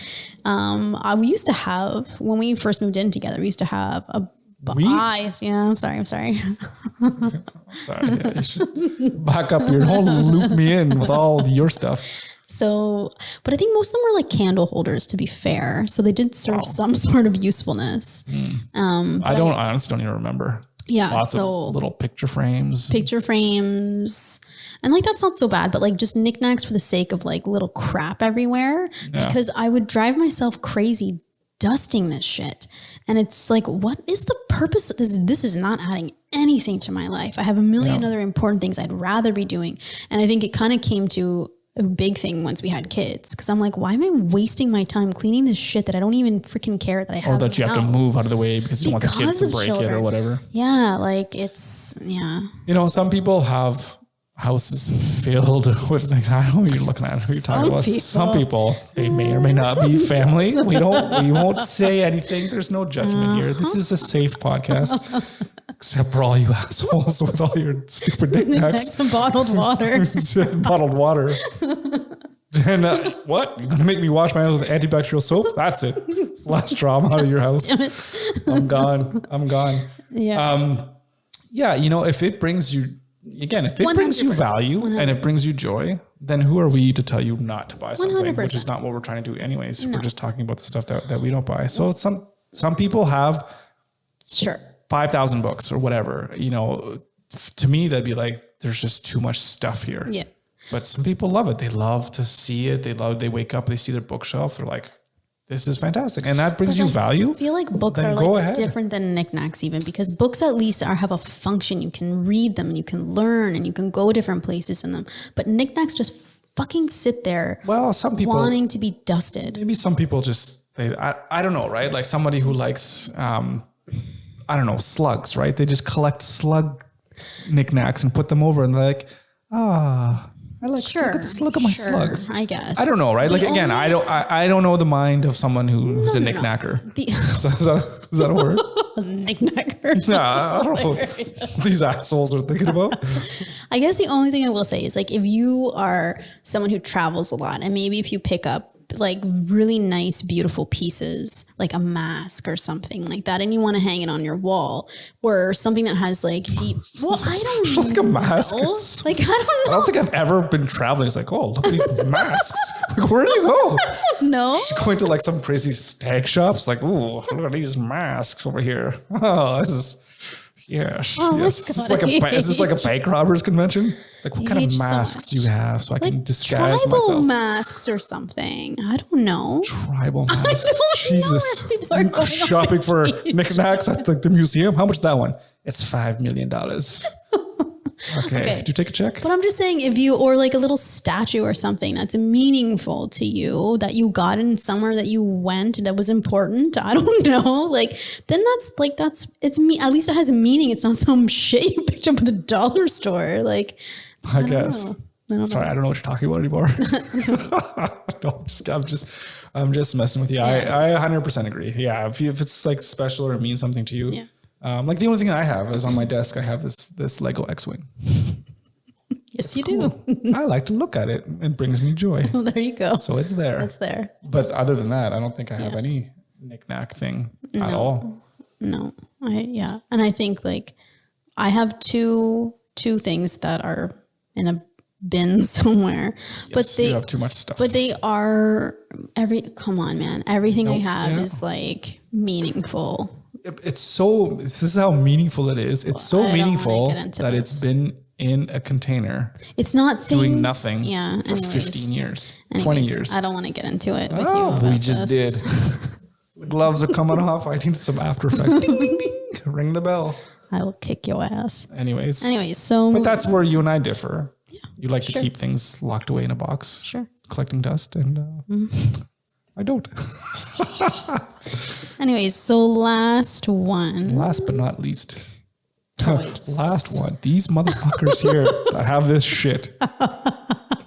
Speaker 1: We used to have, when we first moved in together, we used to have a I'm sorry.
Speaker 2: Sorry. Yeah, you should back up. You don't loop me in with all your stuff.
Speaker 1: So, but I think most of them were like candle holders, to be fair. So they did serve some sort of usefulness.
Speaker 2: I honestly don't even remember.
Speaker 1: Yeah.
Speaker 2: Lots of little picture frames. And like, that's not so bad, but like just knickknacks for the sake of like little crap everywhere, because I would drive myself crazy dusting this shit. And it's like, what is the purpose of this? This is not adding anything to my life. I have a million other important things I'd rather be doing. And I think it kind of came to a big thing once we had kids. Cause I'm like, why am I wasting my time cleaning this shit that I don't even freaking care that I have? Or that you have to move out of the way because you want the kids to break it or whatever.
Speaker 1: Yeah. Like
Speaker 2: You know, some people have houses filled with, like, I don't know what you're looking at, who you're talking about. Some people, they may or may not be family. We won't say anything. There's no judgment here. This is a safe podcast. Except for all you assholes with all your stupid knickknacks.
Speaker 1: And bottled water.
Speaker 2: Bottled water. And what? You're going to make me wash my hands with antibacterial soap? That's it. It's the last straw. I'm out of your house. I'm gone.
Speaker 1: Yeah.
Speaker 2: Yeah, you know, if it brings you, again, if it brings you value 100%. And it brings you joy, then who are we to tell you not to buy something, 100%. Which is not what we're trying to do anyways. No. We're just talking about the stuff that we don't buy. So some people have...
Speaker 1: Sure.
Speaker 2: 5,000 books or whatever, you know, to me, that'd be like, there's just too much stuff here.
Speaker 1: Yeah.
Speaker 2: But some people love it. They love to see it. They wake up, they see their bookshelf. They're like, this is fantastic. And that brings you value.
Speaker 1: I feel like books are like different than knickknacks even, because books at least have a function. You can read them and you can learn and you can go different places in them. But knickknacks just fucking sit there.
Speaker 2: Well, some people
Speaker 1: wanting to be dusted.
Speaker 2: Maybe some people just, I don't know, right? Like somebody who likes, I don't know, slugs, right? They just collect slug knickknacks and put them over and they're like, I like, look at my slugs.
Speaker 1: I guess.
Speaker 2: I don't know, right? Like, again, I don't know the mind of someone who's a knickknacker. Is that a word?
Speaker 1: Knickknacker.
Speaker 2: Yeah, I don't know what these assholes are thinking about.
Speaker 1: I guess the only thing I will say is, like, if you are someone who travels a lot and maybe if you pick up like really nice, beautiful pieces, like a mask or something like that, and you want to hang it on your wall, or something that has like deep. Well, I don't know.
Speaker 2: Like a mask.
Speaker 1: Like, I don't know.
Speaker 2: I don't think I've ever been traveling. It's like, oh, look at these masks. Like, where do you go?
Speaker 1: No.
Speaker 2: Just going to like some crazy stag shops. Like, ooh, look at these masks over here. Oh, this is. Yes.
Speaker 1: Oh
Speaker 2: yes. Is this like a bank robbers convention? Like, what kind of masks do you have so I can disguise myself?
Speaker 1: Tribal masks or something. I don't know.
Speaker 2: Tribal masks. Jesus. Shopping for knickknacks at the museum. How much is that one? It's $5 million. Okay. Did you take a check?
Speaker 1: But I'm just saying, if you, or like a little statue or something that's meaningful to you, that you got in somewhere that you went that was important. I don't know. Like, then it's me. At least it has a meaning. It's not some shit you picked up at the dollar store. Like,
Speaker 2: I guess. Sorry, I don't know what you're talking about anymore. No, I'm just messing with you. Yeah. I 100% agree. Yeah. If it's like special or it means something to you.
Speaker 1: Yeah.
Speaker 2: Like the only thing I have is on my desk, I have this Lego X-Wing.
Speaker 1: Yes, you do.
Speaker 2: I like to look at it. It brings me joy.
Speaker 1: Well, there you go.
Speaker 2: So it's there.
Speaker 1: It's there.
Speaker 2: But other than that, I don't think I have any knick-knack thing at all.
Speaker 1: No. And I think like I have two things that are in a bin somewhere. Yes, but they
Speaker 2: have too much stuff.
Speaker 1: But they are come on, man. Everything I have is like meaningful.
Speaker 2: This is how meaningful it is. It's so meaningful that it's been in a container.
Speaker 1: It's not
Speaker 2: doing nothing
Speaker 1: for
Speaker 2: 15 years, 20 years.
Speaker 1: I don't want to get into it.
Speaker 2: We just did. The gloves are coming off. I need some After Effects. Ding, ding, ding. Ring the bell.
Speaker 1: I will kick your ass.
Speaker 2: Anyways,
Speaker 1: but
Speaker 2: that's where you and I differ. Yeah, you like to keep things locked away in a box, collecting dust, and I don't.
Speaker 1: Anyways, so last but not least.
Speaker 2: last one. These motherfuckers here that have this shit.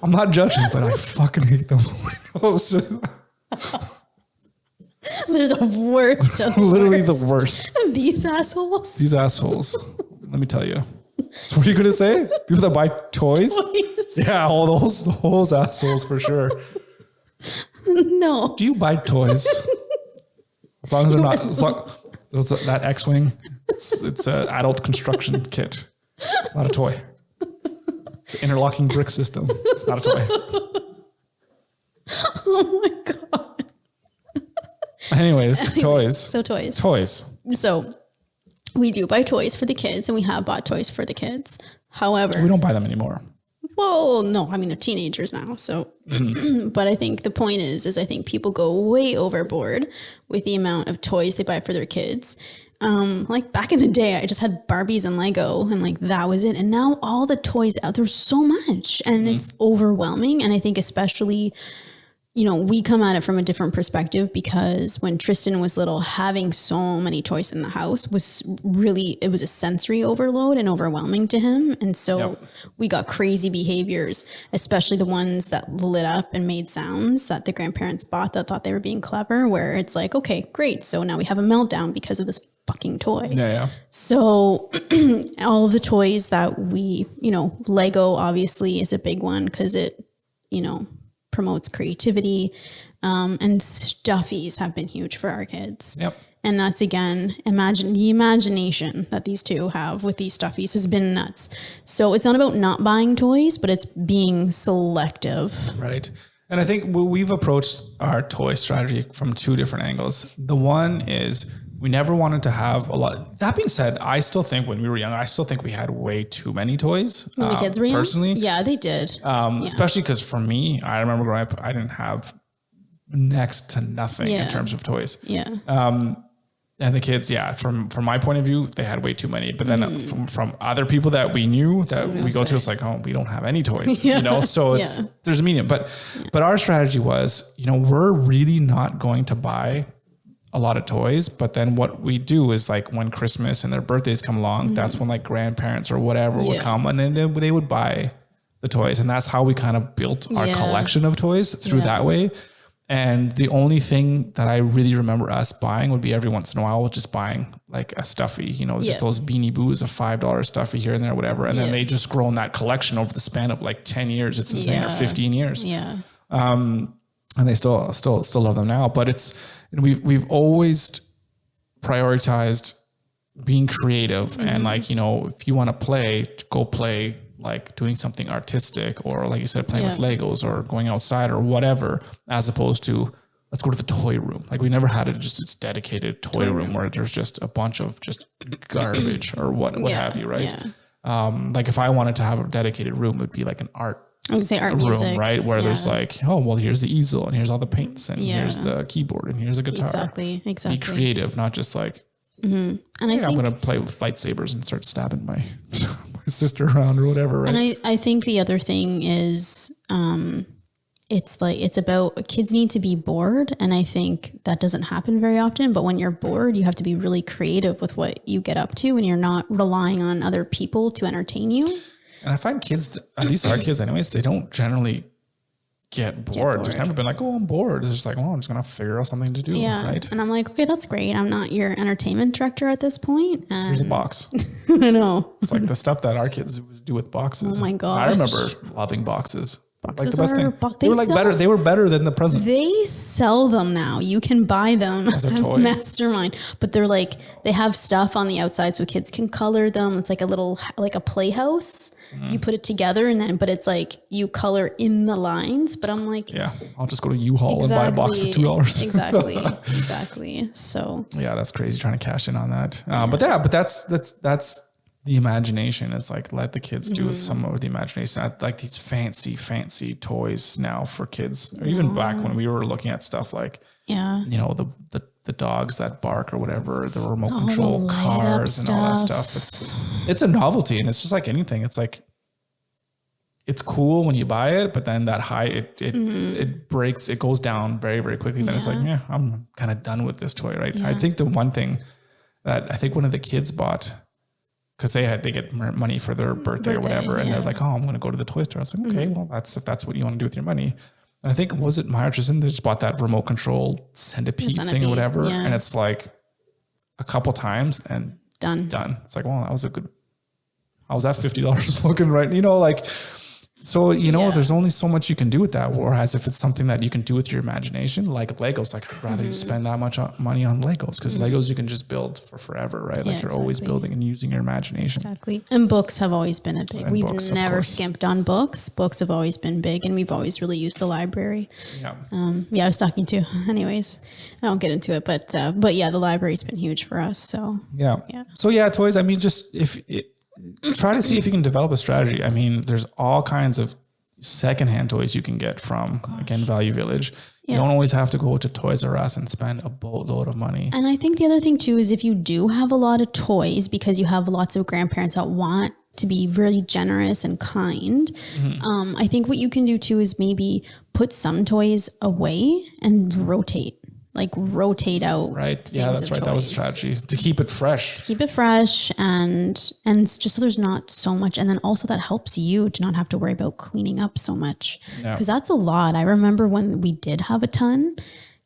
Speaker 2: I'm not judging, but I fucking hate them.
Speaker 1: They're the worst.
Speaker 2: Literally the worst.
Speaker 1: These assholes.
Speaker 2: These assholes. Let me tell you. So what are you going to say? People that buy toys? Yeah, all those assholes for sure.
Speaker 1: No.
Speaker 2: Do you buy toys? As long as they're not, that X-Wing, it's an adult construction kit. It's not a toy. It's an interlocking brick system. It's not a toy.
Speaker 1: Oh my God.
Speaker 2: Anyways, toys.
Speaker 1: So toys. So we do buy toys for the kids, and we have bought toys for the kids. However,
Speaker 2: we don't buy them anymore.
Speaker 1: Well, no, I mean, they're teenagers now. So, but I think the point is I think people go way overboard with the amount of toys they buy for their kids. Like back in the day, I just had Barbies and Lego, and like that was it. And now all the toys out there's so much, and it's overwhelming. And I think especially, you know, we come at it from a different perspective, because when Tristan was little, having so many toys in the house was it was a sensory overload and overwhelming to him. And so we got crazy behaviors, especially the ones that lit up and made sounds that the grandparents bought that thought they were being clever, where it's like, okay, great. So now we have a meltdown because of this fucking toy. Yeah. So all of the toys that we, you know, Lego obviously is a big one because it, you know, promotes creativity, and stuffies have been huge for our kids. Yep. And that's, again, the imagination that these two have with these stuffies has been nuts. So it's not about not buying toys, but it's being selective.
Speaker 2: Right. And I think we've approached our toy strategy from two different angles. The one is we never wanted to have a lot. That being said, I still think when we were young, I still think we had way too many toys.
Speaker 1: When the kids were young?
Speaker 2: Personally.
Speaker 1: Yeah, they did.
Speaker 2: Especially because for me, I remember growing up, I didn't have next to nothing in terms of toys. Yeah. And the kids, from my point of view, they had way too many. But then from other people that we knew that we go to, it's like, oh, we don't have any toys, you know? So there's a medium. But our strategy was, you know, we're really not going to buy a lot of toys, but then what we do is, like, when Christmas and their birthdays come along, that's when like grandparents or whatever would come, and then they would buy the toys. And that's how we kind of built our collection of toys through that way. And the only thing that I really remember us buying would be every once in a while, just buying like a stuffy, you know, just those Beanie Boos, a $5 stuffy here and there, whatever. And then they just grown that collection over the span of like 10 years. It's insane, or 15 years. Yeah. And they still love them now, but it's, we've always prioritized being creative and, like, you know, if you want to play, go play, like doing something artistic, or like you said, playing with Legos or going outside or whatever, as opposed to let's go to the toy room. Like, we never had its dedicated toy room where there's just a bunch of just garbage or what have you. Right. Yeah. Like if I wanted to have a dedicated room, it would be like an art
Speaker 1: room, music.
Speaker 2: Right? Where there's like, oh, well, here's the easel and here's all the paints and here's the keyboard and here's a guitar. Exactly. Be creative, not just like, and I think I'm going to play with lightsabers and start stabbing my sister around or whatever. Right?
Speaker 1: And I think the other thing is, it's about kids need to be bored. And I think that doesn't happen very often, but when you're bored, you have to be really creative with what you get up to, and you're not relying on other people to entertain you.
Speaker 2: And I find kids, at least our kids anyways, they don't generally get bored. There's never been like, oh, I'm bored. It's just like, oh, I'm just going to figure out something to do. Yeah. Right.
Speaker 1: And I'm like, okay, that's great. I'm not your entertainment director at this point.
Speaker 2: Here's a box.
Speaker 1: I know.
Speaker 2: It's like the stuff that our kids do with boxes.
Speaker 1: Oh my God.
Speaker 2: I remember loving boxes.
Speaker 1: Boxes
Speaker 2: like the best thing. They were like better. They were better than the present.
Speaker 1: They sell them now. You can buy them
Speaker 2: as a toy.
Speaker 1: Mastermind, but they're like, they have stuff on the outside so kids can color them. It's like a little, like a playhouse. You put it together but it's like you color in the lines. But I'm like,
Speaker 2: yeah, I'll just go to U-Haul and buy a box for $2.
Speaker 1: Exactly. So
Speaker 2: yeah, that's crazy trying to cash in on that. But that's the imagination. It's like, let the kids do some of the imagination. I like these fancy toys now for kids, or even back when we were looking at stuff like, you know, the dogs that bark or whatever, the remote control cars and all that stuff. It's a novelty, and it's just like anything. It's like, it's cool when you buy it, but then that it breaks, it goes down very, very quickly. Then it's like, yeah, I'm kind of done with this toy. Right. I think the one thing that I think one of the kids bought, because they get money for their birthday or whatever. And they're like, oh, I'm going to go to the toy store. I was like, okay, well, if that's what you want to do with your money. And I think, was it Meyer Tristan? They just bought that remote control centipede thing or whatever. Yeah. And it's like a couple times and done. It's like, well, that was a good, I was at $50 looking right. You know, like, so, you know, there's only so much you can do with that. Whereas if it's something that you can do with your imagination, like Legos, like I'd rather you spend that much money on Legos, because Legos you can just build for forever, right? Like you're always building and using your imagination.
Speaker 1: Exactly. And books have always been a big, we've never skimped on books. Books have always been big, and we've always really used the library. Yeah. I was talking to, anyways, I won't get into it, but yeah, the library's been huge for us. So yeah.
Speaker 2: So yeah, toys, I mean, just try to see if you can develop a strategy. I mean, there's all kinds of secondhand toys you can get from, again, Value Village. Yeah. You don't always have to go to Toys R Us and spend a boatload of money.
Speaker 1: And I think the other thing too is if you do have a lot of toys, because you have lots of grandparents that want to be really generous and kind, I think what you can do too is maybe put some toys away and rotate out.
Speaker 2: Right. Yeah, that's right. That was a strategy to keep it fresh.
Speaker 1: And just so there's not so much. And then also that helps you to not have to worry about cleaning up so much. Because that's a lot. I remember when we did have a ton,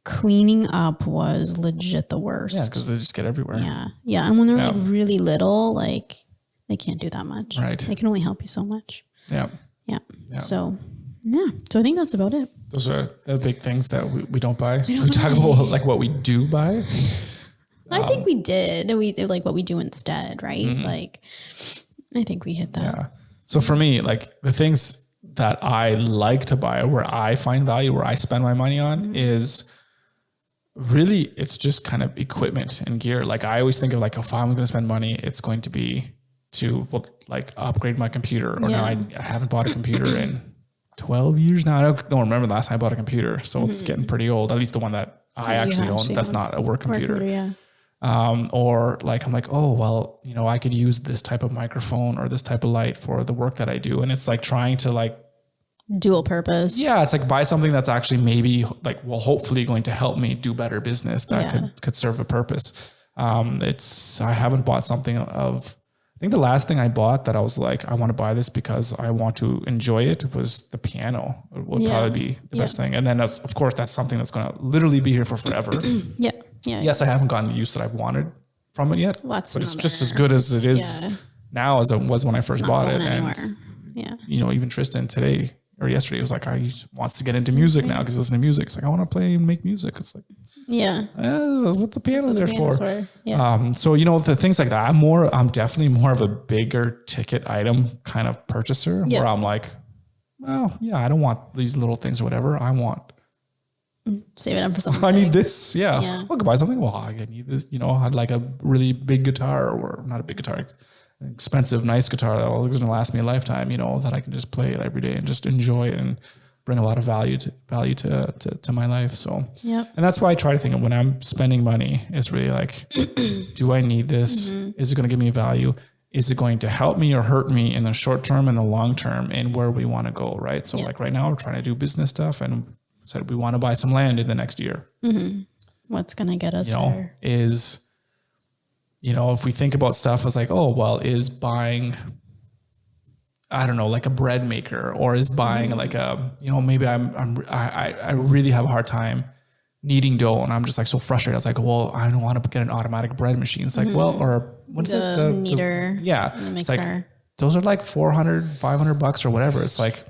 Speaker 1: cleaning up was legit the worst.
Speaker 2: Yeah, because they just get everywhere.
Speaker 1: Yeah. Yeah. And when they're like really little, like they can't do that much.
Speaker 2: Right.
Speaker 1: They can only help you so much.
Speaker 2: Yeah.
Speaker 1: Yeah. So I think that's about it.
Speaker 2: Those are the big things that we don't buy. We talk about like what we do buy.
Speaker 1: I think we did. We like what we do instead, right? Like, I think we hit that.
Speaker 2: Yeah. So for me, like the things that I like to buy, where I find value, where I spend my money on, is really, it's just kind of equipment and gear. Like I always think of like, if I'm going to spend money, it's going to be to like upgrade my computer. Or now I haven't bought a computer in 12 years now. I don't remember the last time I bought a computer. So it's getting pretty old. At least the one that I actually own. That's not a work computer. Or like, I'm like, oh, well, you know, I could use this type of microphone or this type of light for the work that I do. And it's like trying to like
Speaker 1: dual purpose.
Speaker 2: Yeah. It's like buy something that's actually maybe like, well, hopefully going to help me do better business that could serve a purpose. I haven't bought something I think the last thing I bought that I was like, I want to buy this because I want to enjoy it, was the piano. It would probably be the best thing. And then that's something that's going to literally be here for forever. Yes, I haven't gotten the use that I've wanted from it yet, but it's just as good as it is now as it was when I first bought it. And, you know, even Tristan today or yesterday was like, I wants to get into music now because listen to music. It's like, I want to play and make music. It's like, that's what the piano's there for. So, you know, the things like that, I'm definitely more of a bigger ticket item kind of purchaser where I'm like, well, I don't want these little things or whatever. I want,
Speaker 1: save it up for something.
Speaker 2: I need this. I could buy something. Well, I need this, you know, I'd like a really big guitar, or not a big guitar, an expensive, nice guitar that is going to last me a lifetime, you know, that I can just play every day and just enjoy it and bring a lot of value to my life. So, and that's why I try to think of when I'm spending money, it's really like, do I need this? Is it going to give me value? Is it going to help me or hurt me in the short term and the long term and where we want to go? Right. So like right now we're trying to do business stuff and said, we want to buy some land in the next year.
Speaker 1: What's going to get us
Speaker 2: there? You know, if we think about stuff as like, oh, well, is buying, I don't know, like a bread maker, or is buying like a, you know, maybe I really have a hard time kneading dough and I'm just like so frustrated. I was like, well, I don't want to get an automatic bread machine. It's like, well, or what is it? The
Speaker 1: kneader.
Speaker 2: The mixer. It's like, those are like $400, $500 or whatever. It's like,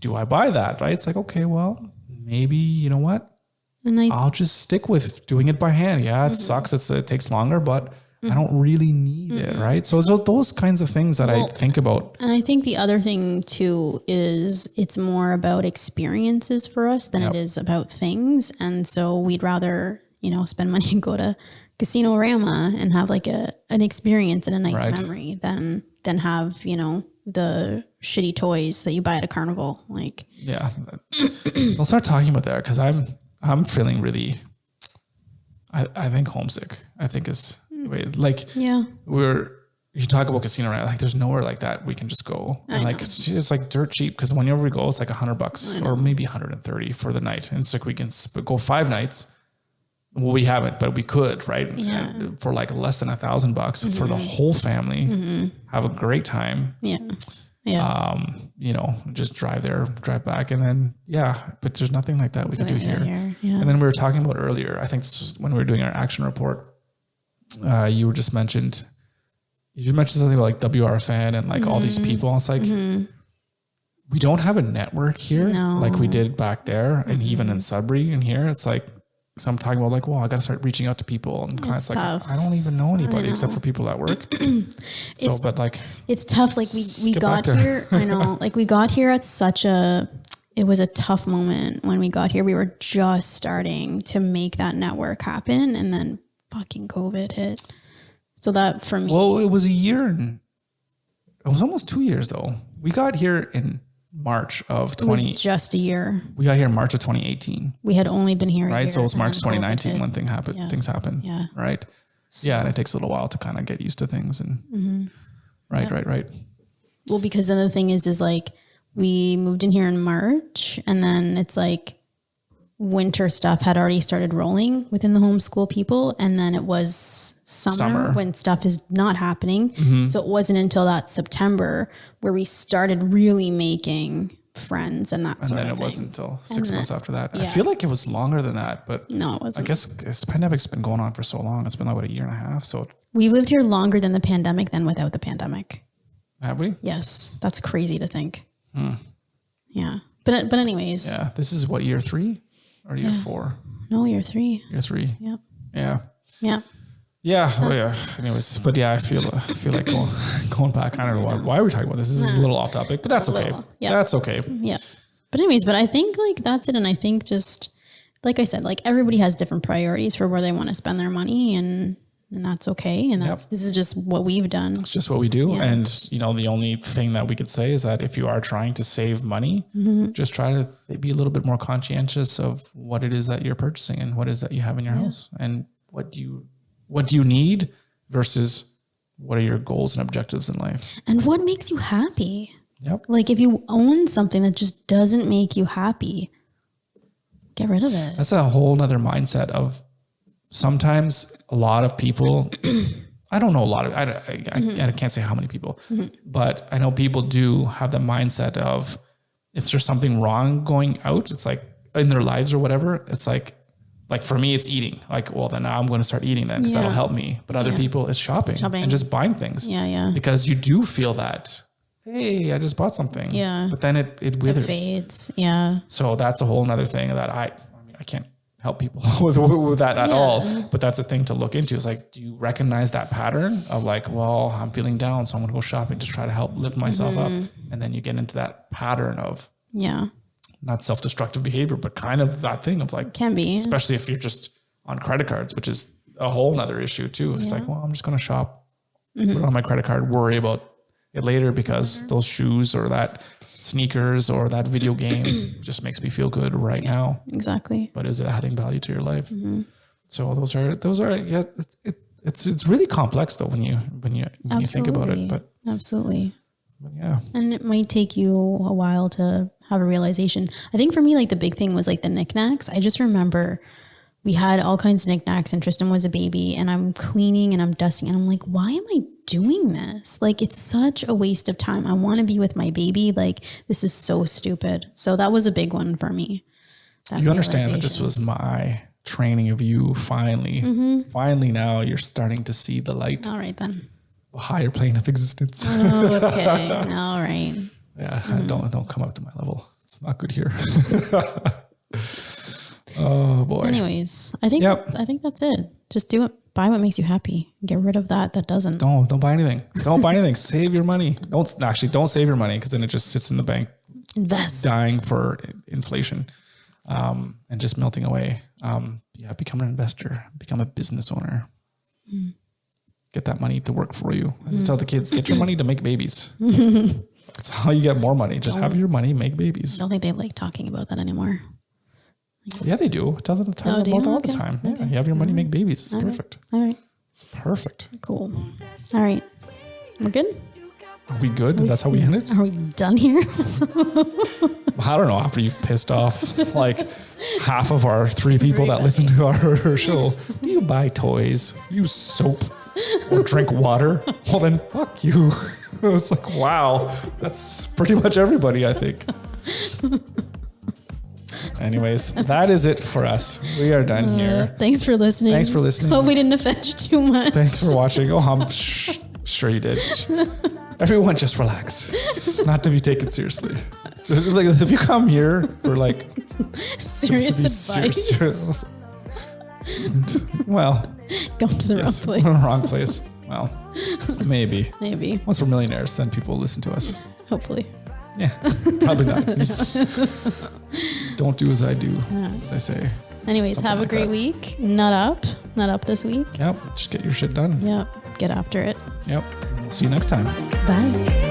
Speaker 2: do I buy that? Right. It's like, okay, well, maybe, you know what? And I'll just stick with doing it by hand. Yeah, it sucks. It takes longer, but I don't really need it, right? So those kinds of things that I think about.
Speaker 1: And I think the other thing too is it's more about experiences for us than it is about things. And so we'd rather, you know, spend money and go to Casino-Rama and have like an experience and a nice memory than have, you know, the shitty toys that you buy at a carnival. Like,
Speaker 2: I'll start talking about that because I'm feeling really, I think homesick. I think is like, you talk about casino, right? Like there's nowhere like that we can just go. And like, it's like dirt cheap. Because whenever we go, it's like $100 or maybe 130 for the night. And it's like, we can go 5 nights. Well, we haven't, but we could, right?
Speaker 1: Yeah.
Speaker 2: And for like less than $1,000 for the whole family, have a great time.
Speaker 1: Yeah. Yeah.
Speaker 2: You know, just drive there, drive back. And then, but there's nothing like that we can do here.
Speaker 1: Yeah.
Speaker 2: And then we were talking about earlier, I think this was when we were doing our action report. You mentioned something about like WRFN and like all these people. It's like, we don't have a network here like we did back there. And even in Sudbury and here, it's like, so I'm talking about like, well, I got to start reaching out to people, and clients like, I don't even know anybody except for people at work. But like,
Speaker 1: it's tough. Like we got here, I know, like we got here at it was a tough moment when we got here. We were just starting to make that network happen, and then fucking COVID hit. So that for me,
Speaker 2: well, it was a year, and it was almost 2 years though. We got here in March of 20.
Speaker 1: It was just a year.
Speaker 2: We got here in March of 2018.
Speaker 1: We had only been here
Speaker 2: right?
Speaker 1: A year,
Speaker 2: so it was March 2019 when things happen.
Speaker 1: Yeah.
Speaker 2: Right. So, and it takes a little while to kind of get used to things and right.
Speaker 1: Well, because then the thing is like we moved in here in March, and then it's like winter stuff had already started rolling within the homeschool people. And then it was summer when stuff is not happening. So it wasn't until that September where we started really making friends and that sort of thing. And then it wasn't
Speaker 2: until 6 months after that. I feel like it was longer than that, but
Speaker 1: no, it wasn't.
Speaker 2: I guess this pandemic's been going on for so long. It's been like, what, a year and a half? So
Speaker 1: we lived here longer than the pandemic than without the pandemic.
Speaker 2: Have we?
Speaker 1: Yes. That's crazy to think. Yeah. But anyways.
Speaker 2: Yeah. This is what, year 3? Or year 4?
Speaker 1: No, year 3.
Speaker 2: Year 3.
Speaker 1: Yep.
Speaker 2: Yeah.
Speaker 1: Yeah.
Speaker 2: Yeah. Oh, yeah. Anyways, but yeah, I feel like going back. I don't know why are we talking about this. This is a little off topic, but that's okay.
Speaker 1: Yeah.
Speaker 2: That's okay.
Speaker 1: Yeah. But anyways, I think like that's it. And I think just like I said, like everybody has different priorities for where they want to spend their money, and that's okay. And this is just what we've done.
Speaker 2: It's just what we do. Yeah. And the only thing that we could say is that if you are trying to save money, just try to be a little bit more conscientious of what it is that you're purchasing and what it is that you have in your house, and what do you need versus what are your goals and objectives in life,
Speaker 1: and what makes you happy.
Speaker 2: Yep.
Speaker 1: Like if you own something that just doesn't make you happy, get rid of it.
Speaker 2: That's a whole nother mindset of sometimes a lot of people, I don't know a lot of, I can't say how many people, but I know people do have the mindset of if there's something wrong going out, it's like in their lives or whatever, it's like for me, it's eating. Like, well, then I'm going to start eating then because that'll help me. But other people, it's shopping and just buying things.
Speaker 1: Yeah.
Speaker 2: Because you do feel that, hey, I just bought something. Yeah. But then it withers. It
Speaker 1: fades. Yeah.
Speaker 2: So that's a whole nother thing that I can't help people with that at all. But that's a thing to look into. Is like, do you recognize that pattern of like, well, I'm feeling down, so I'm going to go shopping to try to help lift myself up. And then you get into that pattern of not self-destructive behavior, but kind of that thing of like,
Speaker 1: can be,
Speaker 2: especially if you're just on credit cards, which is a whole nother issue too. It's like, well, I'm just going to shop, put it on my credit card, worry about it later because those shoes or that sneakers or that video game just makes me feel good right now.
Speaker 1: Exactly.
Speaker 2: But is it adding value to your life? So those are it's really complex though when you think about it. But
Speaker 1: absolutely.
Speaker 2: But yeah.
Speaker 1: And it might take you a while to have a realization. I think for me, like the big thing was like the knickknacks. I just remember we had all kinds of knickknacks and Tristan was a baby and I'm cleaning and I'm dusting and I'm like, why am I doing this? Like, it's such a waste of time. I want to be with my baby. Like, this is so stupid. So that was a big one for me.
Speaker 2: You understand that this was my training of you finally. Finally now you're starting to see the light.
Speaker 1: All right then.
Speaker 2: A higher plane of existence.
Speaker 1: Oh, okay. All right.
Speaker 2: Yeah, don't come up to my level. It's not good here. Oh boy.
Speaker 1: Anyways, I think that's it. Just do it. Buy what makes you happy. Get rid of that doesn't.
Speaker 2: Don't buy anything. Don't buy anything. Save your money. Don't save your money because then it just sits in the bank.
Speaker 1: Invest.
Speaker 2: Dying for inflation, and just melting away. Become an investor. Become a business owner. Get that money to work for you. I tell the kids, get your money to make babies. That's how you get more money. Just have your money make babies.
Speaker 1: I don't think they like talking about that anymore.
Speaker 2: Yeah, they do. Tell them about that all the time. Okay. Yeah, you have your money make babies. It's perfect.
Speaker 1: All right.
Speaker 2: It's perfect.
Speaker 1: Cool. All right. We're good?
Speaker 2: Are we good? That's how we end it?
Speaker 1: Are we done here?
Speaker 2: I don't know, after you've pissed off like half of our 3 people that listen to our show, do you buy toys, use soap, or drink water? Well, then fuck you. It's like, wow, that's pretty much everybody, I think. Anyways, that is it for us. We are done here.
Speaker 1: Thanks for listening. Hope we didn't offend you too much.
Speaker 2: Thanks for watching. Oh, I'm sure you did. Everyone just relax. It's not to be taken seriously. So, like, if you come here for like
Speaker 1: serious advice,
Speaker 2: serious, well,
Speaker 1: come to the wrong place.
Speaker 2: Wrong place. Well, maybe. Once we're millionaires, then people will listen to us.
Speaker 1: Hopefully.
Speaker 2: Yeah, probably not. Don't do as I do, as I say.
Speaker 1: Anyways, have a great week. Nut up this week.
Speaker 2: Yep, just get your shit done.
Speaker 1: Yep, get after it.
Speaker 2: Yep. See you next time.
Speaker 1: Bye.